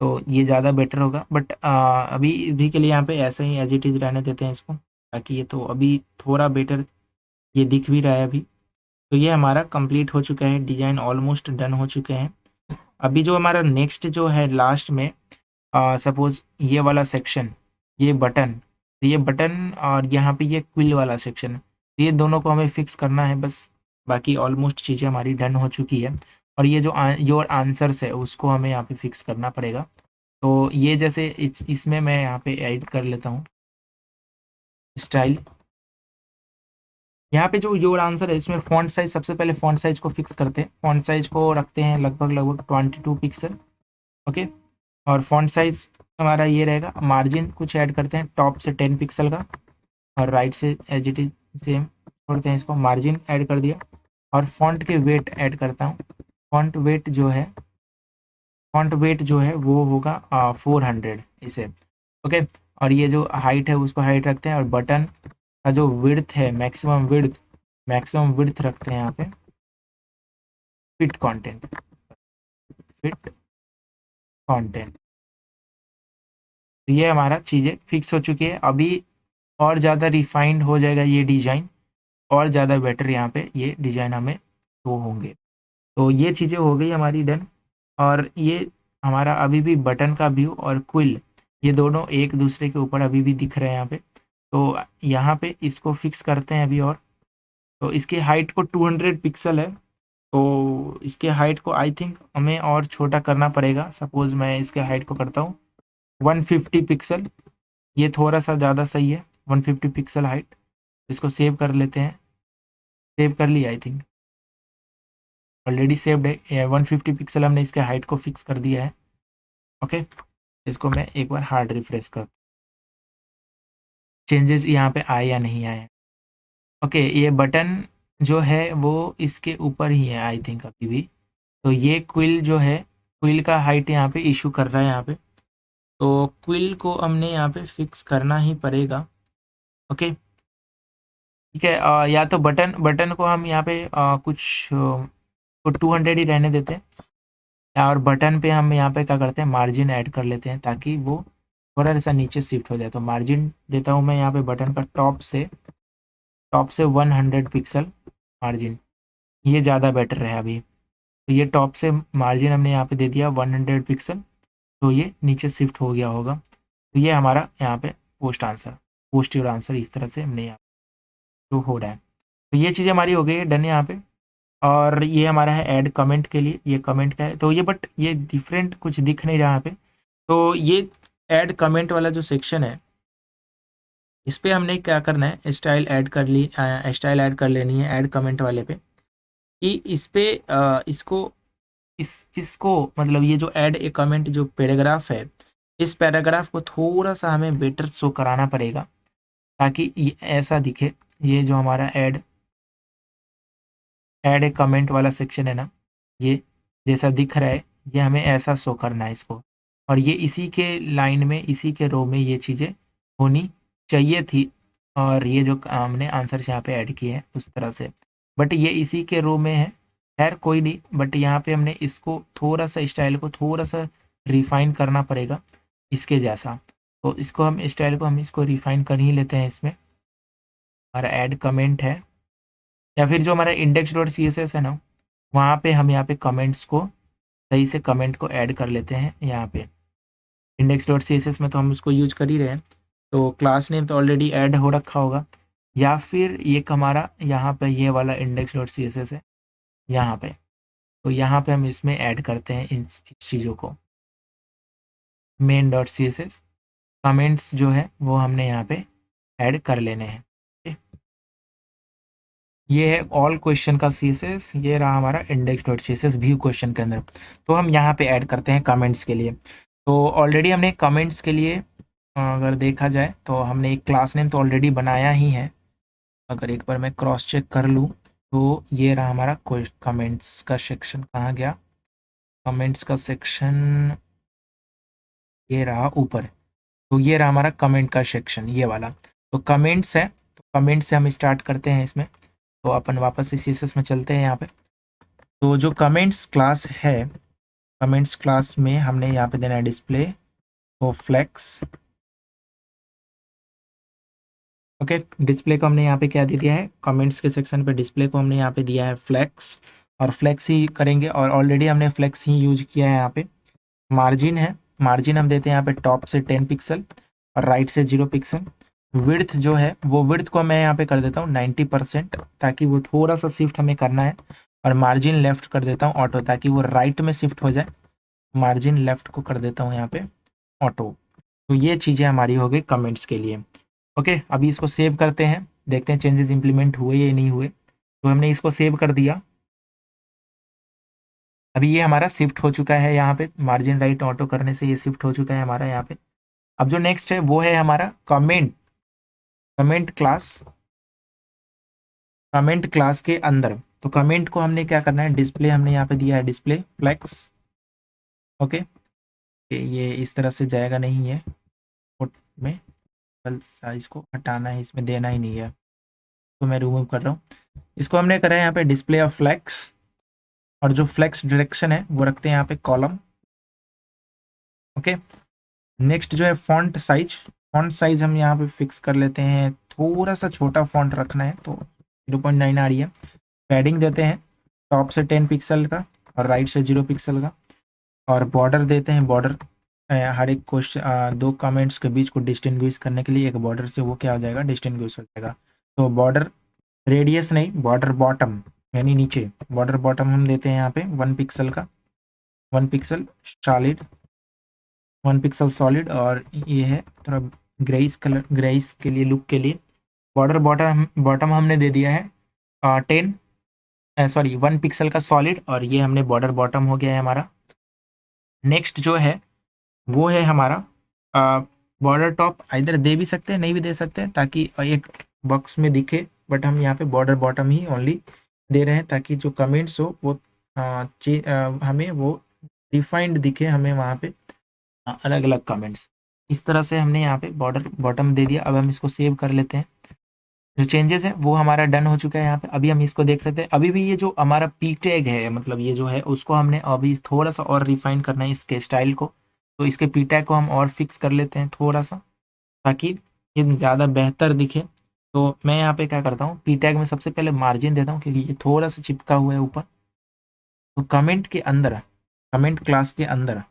तो ये ज़्यादा बेटर होगा। बट अभी के लिए यहाँ पे ऐसे ही एज इट इज़ रहने देते हैं इसको, ताकि ये तो अभी थोड़ा बेटर ये दिख भी रहा है अभी। तो ये हमारा कंप्लीट हो चुका है, डिज़ाइन ऑलमोस्ट डन हो चुके हैं। अभी जो हमारा नेक्स्ट जो है लास्ट में सपोज ये वाला सेक्शन, ये बटन, तो ये बटन और यहाँ पे ये क्विल वाला सेक्शन, तो ये दोनों को हमें फिक्स करना है बस। बाकी ऑलमोस्ट चीज़ें हमारी डन हो चुकी है। और ये जो योर आंसर्स है उसको हमें यहाँ पे फिक्स करना पड़ेगा। तो ये जैसे इसमें मैं यहाँ पे ऐड कर लेता हूँ स्टाइल। यहाँ पे जो योर आंसर है इसमें फॉन्ट साइज, सबसे पहले फॉन्ट साइज को फिक्स करते हैं। फॉन्ट साइज को रखते हैं लगभग 22 पिक्सल। ओके, और फॉन्ट साइज हमारा ये रहेगा। मार्जिन कुछ ऐड करते हैं टॉप से 10 पिक्सल का, और राइट से एज इट इज सेम छोड़ते हैं इसको, मार्जिन ऐड कर दिया। और फॉन्ट के वेट ऐड करता हूँ। फॉन्ट वेट जो है वो होगा 400 इसे। ओके, और ये जो हाइट है उसको हाइट रखते हैं। और बटन का जो विड्थ है मैक्सिमम विड्थ रखते हैं यहाँ पे फिट कंटेंट। तो ये हमारा चीज़ें फिक्स हो चुकी है। अभी और ज़्यादा रिफाइंड हो जाएगा ये डिज़ाइन, और ज़्यादा बेटर यहाँ पे ये डिज़ाइन हमें शो होंगे। तो ये चीज़ें हो गई हमारी डन। और ये हमारा अभी भी बटन का व्यू और क्विल, ये दोनों एक दूसरे के ऊपर अभी भी दिख रहे हैं यहाँ पे। तो यहाँ पे इसको फिक्स करते हैं अभी। और तो इसकी हाइट को 200 पिक्सल है, तो इसके हाइट को आई थिंक हमें और छोटा करना पड़ेगा। सपोज मैं इसके हाइट को करता हूँ 150 पिक्सल, ये थोड़ा सा ज़्यादा सही है 150 पिक्सल हाइट। इसको सेव कर लेते हैं। सेव कर लिया आई थिंक, ऑलरेडी सेव्ड है। 150 पिक्सल हमने इसके हाइट को फिक्स कर दिया है। ओके, इसको मैं एक बार हार्ड रिफ्रेश कर, चेंजेस यहाँ पे आए या नहीं आए। ओके, ये बटन जो है वो इसके ऊपर ही है आई थिंक अभी भी। तो ये क्विल जो है, क्विल का हाइट यहाँ पे इशू कर रहा है यहाँ पे, तो क्विल को हमने यहाँ पे फिक्स करना ही पड़ेगा। ओके, ठीक है। या तो बटन बटन को हम यहाँ पे कुछ को 200 ही रहने देते हैं। और बटन पे हम यहाँ पे क्या करते हैं, मार्जिन ऐड कर लेते हैं ताकि वो थोड़ा सा नीचे शिफ्ट हो जाए। तो मार्जिन देता हूँ मैं यहाँ पे बटन का टॉप से 100 पिक्सल मार्जिन, ये ज़्यादा बेटर है अभी। तो ये टॉप से मार्जिन हमने यहाँ पे दे दिया 100 पिक्सल, तो ये नीचे शिफ्ट हो गया होगा। तो ये हमारा यहाँ पे पोस्ट योर आंसर इस तरह से हमने यहाँ जो हो रहा है। तो ये चीज़ें हमारी हो गई है डन यहाँ पे। और ये हमारा है ऐड कमेंट के लिए, ये कमेंट का है। तो ये बट ये डिफरेंट कुछ दिख नहीं रहा यहाँ पे। तो ये ऐड कमेंट वाला जो सेक्शन है, इस पे हमने क्या करना है, स्टाइल ऐड कर लेनी है ऐड कमेंट वाले पे। कि इस पे इसको मतलब ये जो ऐड ए कमेंट जो पैराग्राफ है, इस पैराग्राफ को थोड़ा सा हमें बेटर शो कराना पड़ेगा, ताकि ये ऐसा दिखे। ये जो हमारा ऐड ए कमेंट वाला सेक्शन है ना, ये जैसा दिख रहा है, ये हमें ऐसा शो करना है इसको। और ये इसी के लाइन में, इसी के रो में ये चीज़ें होनी चाहिए थी, और ये जो हमने आंसर यहाँ पे ऐड किए हैं उस तरह से, बट ये इसी के रो में है। खैर कोई नहीं, बट यहाँ पे हमने इसको थोड़ा सा, स्टाइल को थोड़ा सा रिफाइन करना पड़ेगा इसके जैसा। तो इसको हम, स्टाइल को हम इसको रिफाइन कर ही लेते हैं। इसमें हमारा ऐड कमेंट है, या फिर जो हमारा index dot C S S है ना, वहाँ पे हम यहाँ पे कमेंट्स को सही से, कमेंट को ऐड कर लेते हैं। यहाँ पे index dot C S S में तो हम उसको यूज कर ही रहे हैं, तो क्लास नेम तो ऑलरेडी ऐड हो रखा होगा, या फिर ये हमारा यहाँ पे ये वाला index dot C S S है यहाँ पे, तो यहाँ पे हम इसमें ऐड करते हैं इन चीज़ों को। Main dot C S S comments जो है वो हमने यहाँ पे ऐड कर लेने हैं। ये है ऑल क्वेश्चन का सी एस एस, ये रहा हमारा index dot C S S view question के अंदर। तो हम यहाँ पे ऐड करते हैं कमेंट्स के लिए। तो ऑलरेडी हमने कमेंट्स के लिए अगर देखा जाए तो हमने एक क्लास नेम तो ऑलरेडी बनाया ही है। अगर एक बार मैं क्रॉस चेक कर लूँ तो ये रहा हमारा कमेंट्स का सेक्शन। कहाँ गया कमेंट्स का सेक्शन? ये रहा ऊपर। तो ये रहा हमारा कमेंट का सेक्शन, ये वाला। तो कमेंट्स है, तो कमेंट से हम स्टार्ट करते हैं इसमें। तो अपन वापस इस सीएसएस में चलते हैं यहाँ पे। तो जो कमेंट्स क्लास है, कमेंट्स क्लास में हमने यहाँ पे देना है डिस्प्ले तो फ्लेक्स। ओके, डिस्प्ले को हमने यहाँ पे क्या दे दिया है, कमेंट्स के सेक्शन पे डिस्प्ले को हमने यहाँ पे दिया है फ्लेक्स, और फ्लेक्स ही करेंगे, और ऑलरेडी हमने फ्लेक्स ही यूज किया है यहाँ पे। मार्जिन है, मार्जिन हम देते हैं यहाँ पे टॉप से 10 पिक्सल और राइट से 0 पिक्सल। विड्थ जो है वो, विड्थ को मैं यहाँ पे कर देता हूँ 90%, ताकि वो थोड़ा सा शिफ्ट हमें करना है। और मार्जिन लेफ्ट कर देता हूँ ऑटो, ताकि वो राइट में शिफ्ट हो जाए। मार्जिन लेफ्ट को कर देता हूँ यहाँ पे ऑटो। तो ये चीज़ें हमारी हो गई कमेंट्स के लिए। ओके, अभी इसको सेव करते हैं, देखते हैं चेंजेस इंप्लीमेंट हुए या नहीं हुए। तो हमने इसको सेव कर दिया। अभी ये हमारा शिफ्ट हो चुका है यहाँ पे, मार्जिन राइट ऑटो करने से ये शिफ्ट हो चुका है हमारा यहाँ पे। अब जो नेक्स्ट है वो है हमारा comment. Comment class, comment class के अंदर, तो कमेंट को हमने क्या करना है, डिस्प्ले हमने यहाँ पे दिया है डिस्प्ले फ्लेक्स। ओके, ये इस तरह से जाएगा नहीं है में, साइज को हटाना है, इसमें देना ही नहीं है, तो मैं रिमूव कर रहा हूँ। इसको हमने करा है यहाँ पे डिस्प्ले ऑफ फ्लेक्स, और जो फ्लेक्स डायरेक्शन है वो रखते हैं यहाँ पे कॉलम। ओके, नेक्स्ट जो है फॉन्ट साइज, फॉन्ट साइज हम यहाँ पे फिक्स कर लेते हैं, थोड़ा सा छोटा फॉन्ट रखना है, तो 0.9 आ रही है। पैडिंग देते हैं टॉप से 10 पिक्सल का और राइट से 0 पिक्सल का। और बॉर्डर देते हैं, बॉर्डर हर एक क्वेश्चन, दो कमेंट्स के बीच को डिस्टिंग्विश करने के लिए एक बॉर्डर से वो क्या हो जाएगा, डिस्टिंग्विश हो जाएगा। तो बॉर्डर रेडियस नहीं, बॉर्डर बॉटम यानी नीचे, बॉर्डर बॉटम हम देते हैं यहाँ पे 1 पिक्सल का, 1 पिक्सल सॉलिड, 1 पिक्सल सॉलिड। और ये है थोड़ा ग्रेइस कलर, ग्रेइस के लिए, लुक के लिए। बॉर्डर बॉटम, बॉटम हमने दे दिया है 10, सॉरी 1 पिक्सल का सॉलिड, और ये हमने बॉर्डर बॉटम हो गया है हमारा। नेक्स्ट जो है वो है हमारा बॉर्डर टॉप, इधर दे भी सकते हैं नहीं भी दे सकते हैं, ताकि एक बॉक्स में दिखे, बट हम यहाँ पे border bottom he only they रहे हैं, ताकि जो कमेंट्स हो वो हमें वो डिफाइंड दिखे, हमें वहाँ पे अलग अलग कमेंट्स। इस तरह से हमने यहाँ पे बॉर्डर बॉटम दे दिया। अब हम इसको सेव कर लेते हैं। जो चेंजेस है वो हमारा डन हो चुका है यहाँ पे। अभी हम इसको देख सकते हैं। अभी भी ये जो हमारा पी टैग है, मतलब ये जो है उसको हमने अभी थोड़ा सा और रिफाइन करना है इसके स्टाइल को। तो इसके पी टैग को हम और फिक्स कर लेते हैं थोड़ा सा, ताकि ये ज़्यादा बेहतर दिखे। तो मैं यहाँ पे क्या करता हूँ, पी टैग में सबसे पहले मार्जिन देता हूँ, क्योंकि ये थोड़ा सा चिपका हुआ है ऊपर। तो कमेंट के अंदर, कमेंट क्लास के अंदर,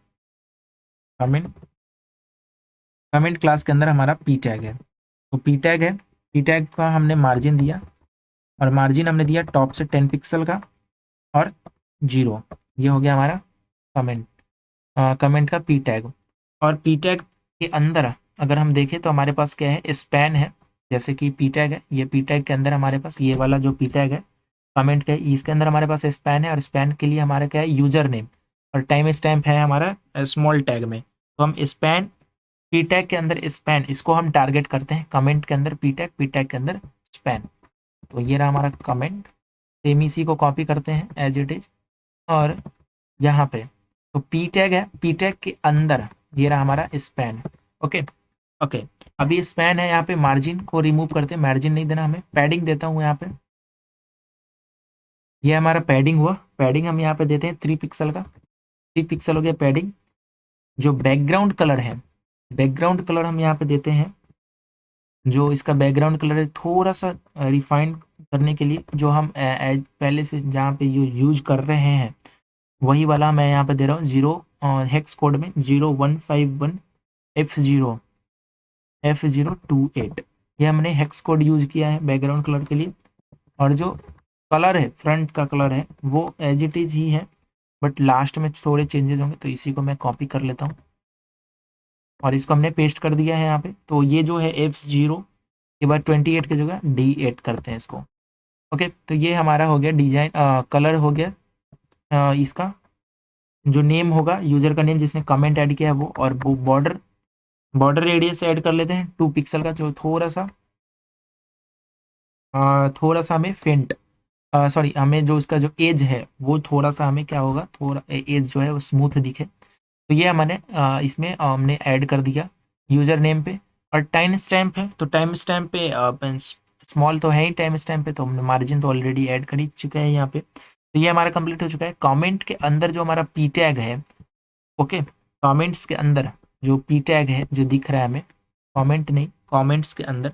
कमेंट क्लास के अंदर हमारा पी टैग है। तो पी टैग है, पी टैग का हमने मार्जिन दिया, और मार्जिन हमने दिया टॉप से 10 पिक्सल का और 0। ये हो गया हमारा कमेंट, कमेंट का पी टैग। और पी टैग के अंदर अगर हम देखें तो हमारे पास क्या है, स्पैन है। जैसे कि पी टैग है, ये पी टैग के अंदर हमारे पास ये वाला जो पी टैग है कमेंट का, इसके अंदर हमारे पास स्पैन है, और स्पैन के लिए हमारा क्या है, यूजर नेम, और टाइम स्टैम्प है हमारा स्मॉल टैग में। तो हम स्पैन, पी टैग के अंदर स्पैन, इसको हम टारगेट करते हैं, कमेंट के अंदर पी टैग के अंदर स्पैन। तो ये रहा हमारा कमेंट। सेम इसी को कॉपी करते हैं एज इट इज, और यहाँ पे तो पी टैग है, पी टैग के अंदर ये रहा हमारा स्पैन। ओके ओके, अभी स्पैन है, यहाँ पे मार्जिन को रिमूव करते हैं, मार्जिन नहीं देना हमें, पैडिंग देता हूँ यहाँ पे। ये हमारा पैडिंग हुआ, पैडिंग हम यहाँ पे देते हैं 3 पिक्सल का, 3 पिक्सल हो गया पैडिंग। जो बैकग्राउंड कलर है, बैकग्राउंड कलर हम यहाँ पे देते हैं, जो इसका बैकग्राउंड कलर है थोड़ा सा रिफाइंड करने के लिए, जो हम पहले से जहाँ पे यूज कर रहे हैं वही वाला मैं यहाँ पे दे रहा हूँ 0 हेक्स कोड में 0151F028। ये हमने हेक्स कोड यूज किया है बैकग्राउंड कलर के लिए। और जो कलर है, फ्रंट का कलर है, वो एज इट इज ही है, बट लास्ट में थोड़े चेंजेस होंगे, तो इसी को मैं कॉपी कर लेता हूँ और इसको हमने पेस्ट कर दिया है यहाँ पे। तो ये जो है F0 के बाद 28 की जगह D8 करते हैं इसको। ओके, तो ये हमारा हो गया डिजाइन, कलर हो गया। इसका जो नेम होगा, यूजर का नेम जिसने कमेंट ऐड किया है वो, और वो बॉर्डर, बॉर्डर रेडियस ऐड कर लेते हैं 2 पिक्सल का, जो थोड़ा सा हमें फेंट, सॉरी, हमें जो उसका जो एज है वो थोड़ा सा हमें क्या होगा, थोड़ा एज जो है वो स्मूथ दिखे। तो ये हमने इसमें हमने ऐड कर दिया यूज़र नेम पे। और टाइम स्टैम्प है, तो टाइम स्टैम्प पे स्मॉल तो है ही, टाइम स्टैम्प पे तो हमने मार्जिन तो ऑलरेडी ऐड कर ही चुके हैं यहाँ पे। तो ये हमारा कंप्लीट हो चुका है। कमेंट के अंदर जो हमारा पी टैग है, ओके, कमेंट्स के अंदर जो पी टैग है जो दिख रहा है हमें, कमेंट नहीं, कमेंट्स के अंदर,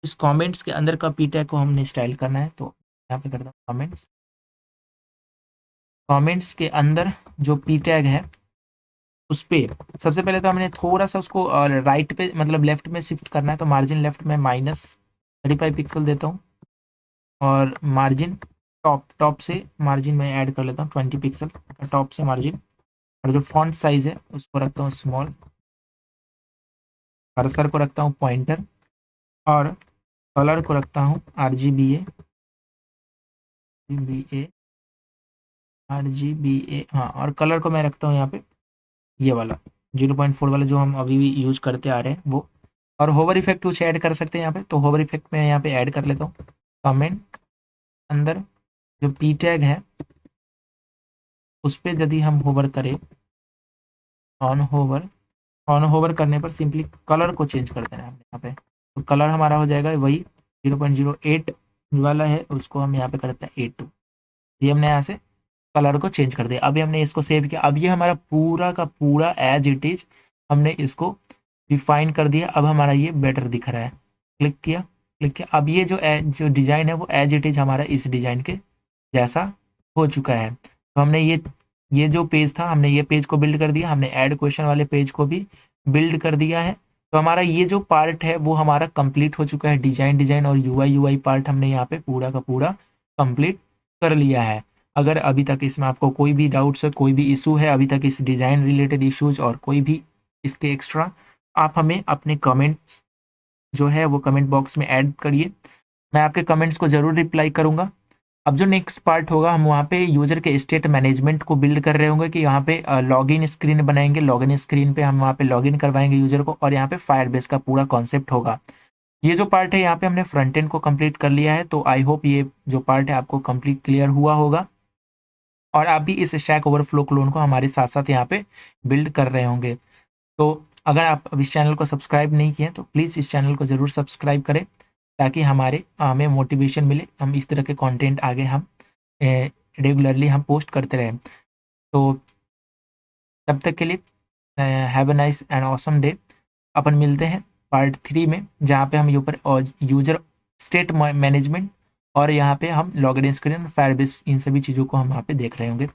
इस कमेंट्स के अंदर का पी टैग को हमने स्टाइल करना है। तो यहाँ पे करता हूँ कमेंट्स, कमेंट्स के अंदर जो पी टैग है उस पे सबसे पहले तो हमने थोड़ा सा उसको राइट पे मतलब लेफ्ट में शिफ्ट करना है। तो मार्जिन लेफ्ट में -35 पिक्सल देता हूँ, और मार्जिन टॉप से मार्जिन में ऐड कर लेता हूँ 20 पिक्सल का टॉप से मार्जिन। और जो फॉन्ट साइज है उसको रखता हूँ स्मॉल, कर्सर को रखता हूँ पॉइंटर, और कलर को रखता हूँ RGBA, हाँ, और कलर को मैं रखता हूँ यहाँ पे ये वाला 0.4 वाला जो हम अभी भी यूज करते आ रहे हैं वो। और होवर इफेक्ट कुछ ऐड कर सकते हैं यहाँ पे, तो होवर इफेक्ट मैं यहाँ पे ऐड कर लेता हूँ। कमेंट अंदर जो पी टैग है उस पर यदि हम होवर करें, ऑन होवर, ऑन होवर करने पर सिंपली कलर को चेंज कर देना है हमने यहाँ पे। तो कलर हमारा हो जाएगा वही 0.08 वाला है, उसको हम यहाँ पे करते हैं 82। ये हमने यहाँ से कलर को चेंज कर दिया। अभी हमने इसको सेव किया, अब ये हमारा पूरा का पूरा एज इट इज हमने इसको डिफाइन कर दिया। अब हमारा ये बेटर दिख रहा है, क्लिक किया, क्लिक किया, अब ये जो डिज़ाइन है वो एज इट इज हमारा इस डिज़ाइन के जैसा हो चुका है। तो हमने ये जो पेज था, हमने ये पेज को बिल्ड कर दिया, हमने ऐड क्वेश्चन वाले पेज को भी बिल्ड कर दिया है। तो हमारा ये जो पार्ट है वो हमारा कंप्लीट हो चुका है। डिजाइन और यूआई पार्ट हमने यहाँ पे पूरा का पूरा कंप्लीट कर लिया है। अगर अभी तक इसमें आपको कोई भी डाउट्स है, कोई भी इशू है अभी तक इस डिज़ाइन रिलेटेड इश्यूज, और कोई भी इसके एक्स्ट्रा, आप हमें अपने कमेंट्स जो है वो कमेंट बॉक्स में ऐड करिए, मैं आपके कमेंट्स को ज़रूर रिप्लाई करूँगा। अब जो नेक्स्ट पार्ट होगा, हम वहाँ पे यूज़र के स्टेट मैनेजमेंट को बिल्ड कर रहे होंगे कि यहाँ पे लॉगिन स्क्रीन बनाएंगे, लॉगिन स्क्रीन पे हम वहाँ पे लॉगिन करवाएंगे यूज़र को, और यहाँ पे फायरबेस का पूरा कॉन्सेप्ट होगा। ये जो पार्ट है यहाँ पे हमने फ्रंट एंड को कंप्लीट कर लिया है। तो आई होप ये जो पार्ट है आपको कंप्लीट क्लियर हुआ होगा, और आप भी इस स्टैक ओवरफ्लो क्लोन को हमारे साथ साथ यहाँ पे बिल्ड कर रहे होंगे। तो अगर आप अब इस चैनल को सब्सक्राइब नहीं किए तो प्लीज़ इस चैनल को ज़रूर सब्सक्राइब करें, ताकि हमें मोटिवेशन मिले, हम इस तरह के कंटेंट आगे हम रेगुलरली हम पोस्ट करते रहें। तो तब तक के लिए have a nice and awesome day. अपन मिलते हैं पार्ट 3 में, जहाँ पे हम ऊपर यूजर स्टेट मैनेजमेंट और यहाँ पे हम लॉगिन स्क्रीन, फायरबेस, इन सभी चीज़ों को हम यहाँ पे देख रहे होंगे।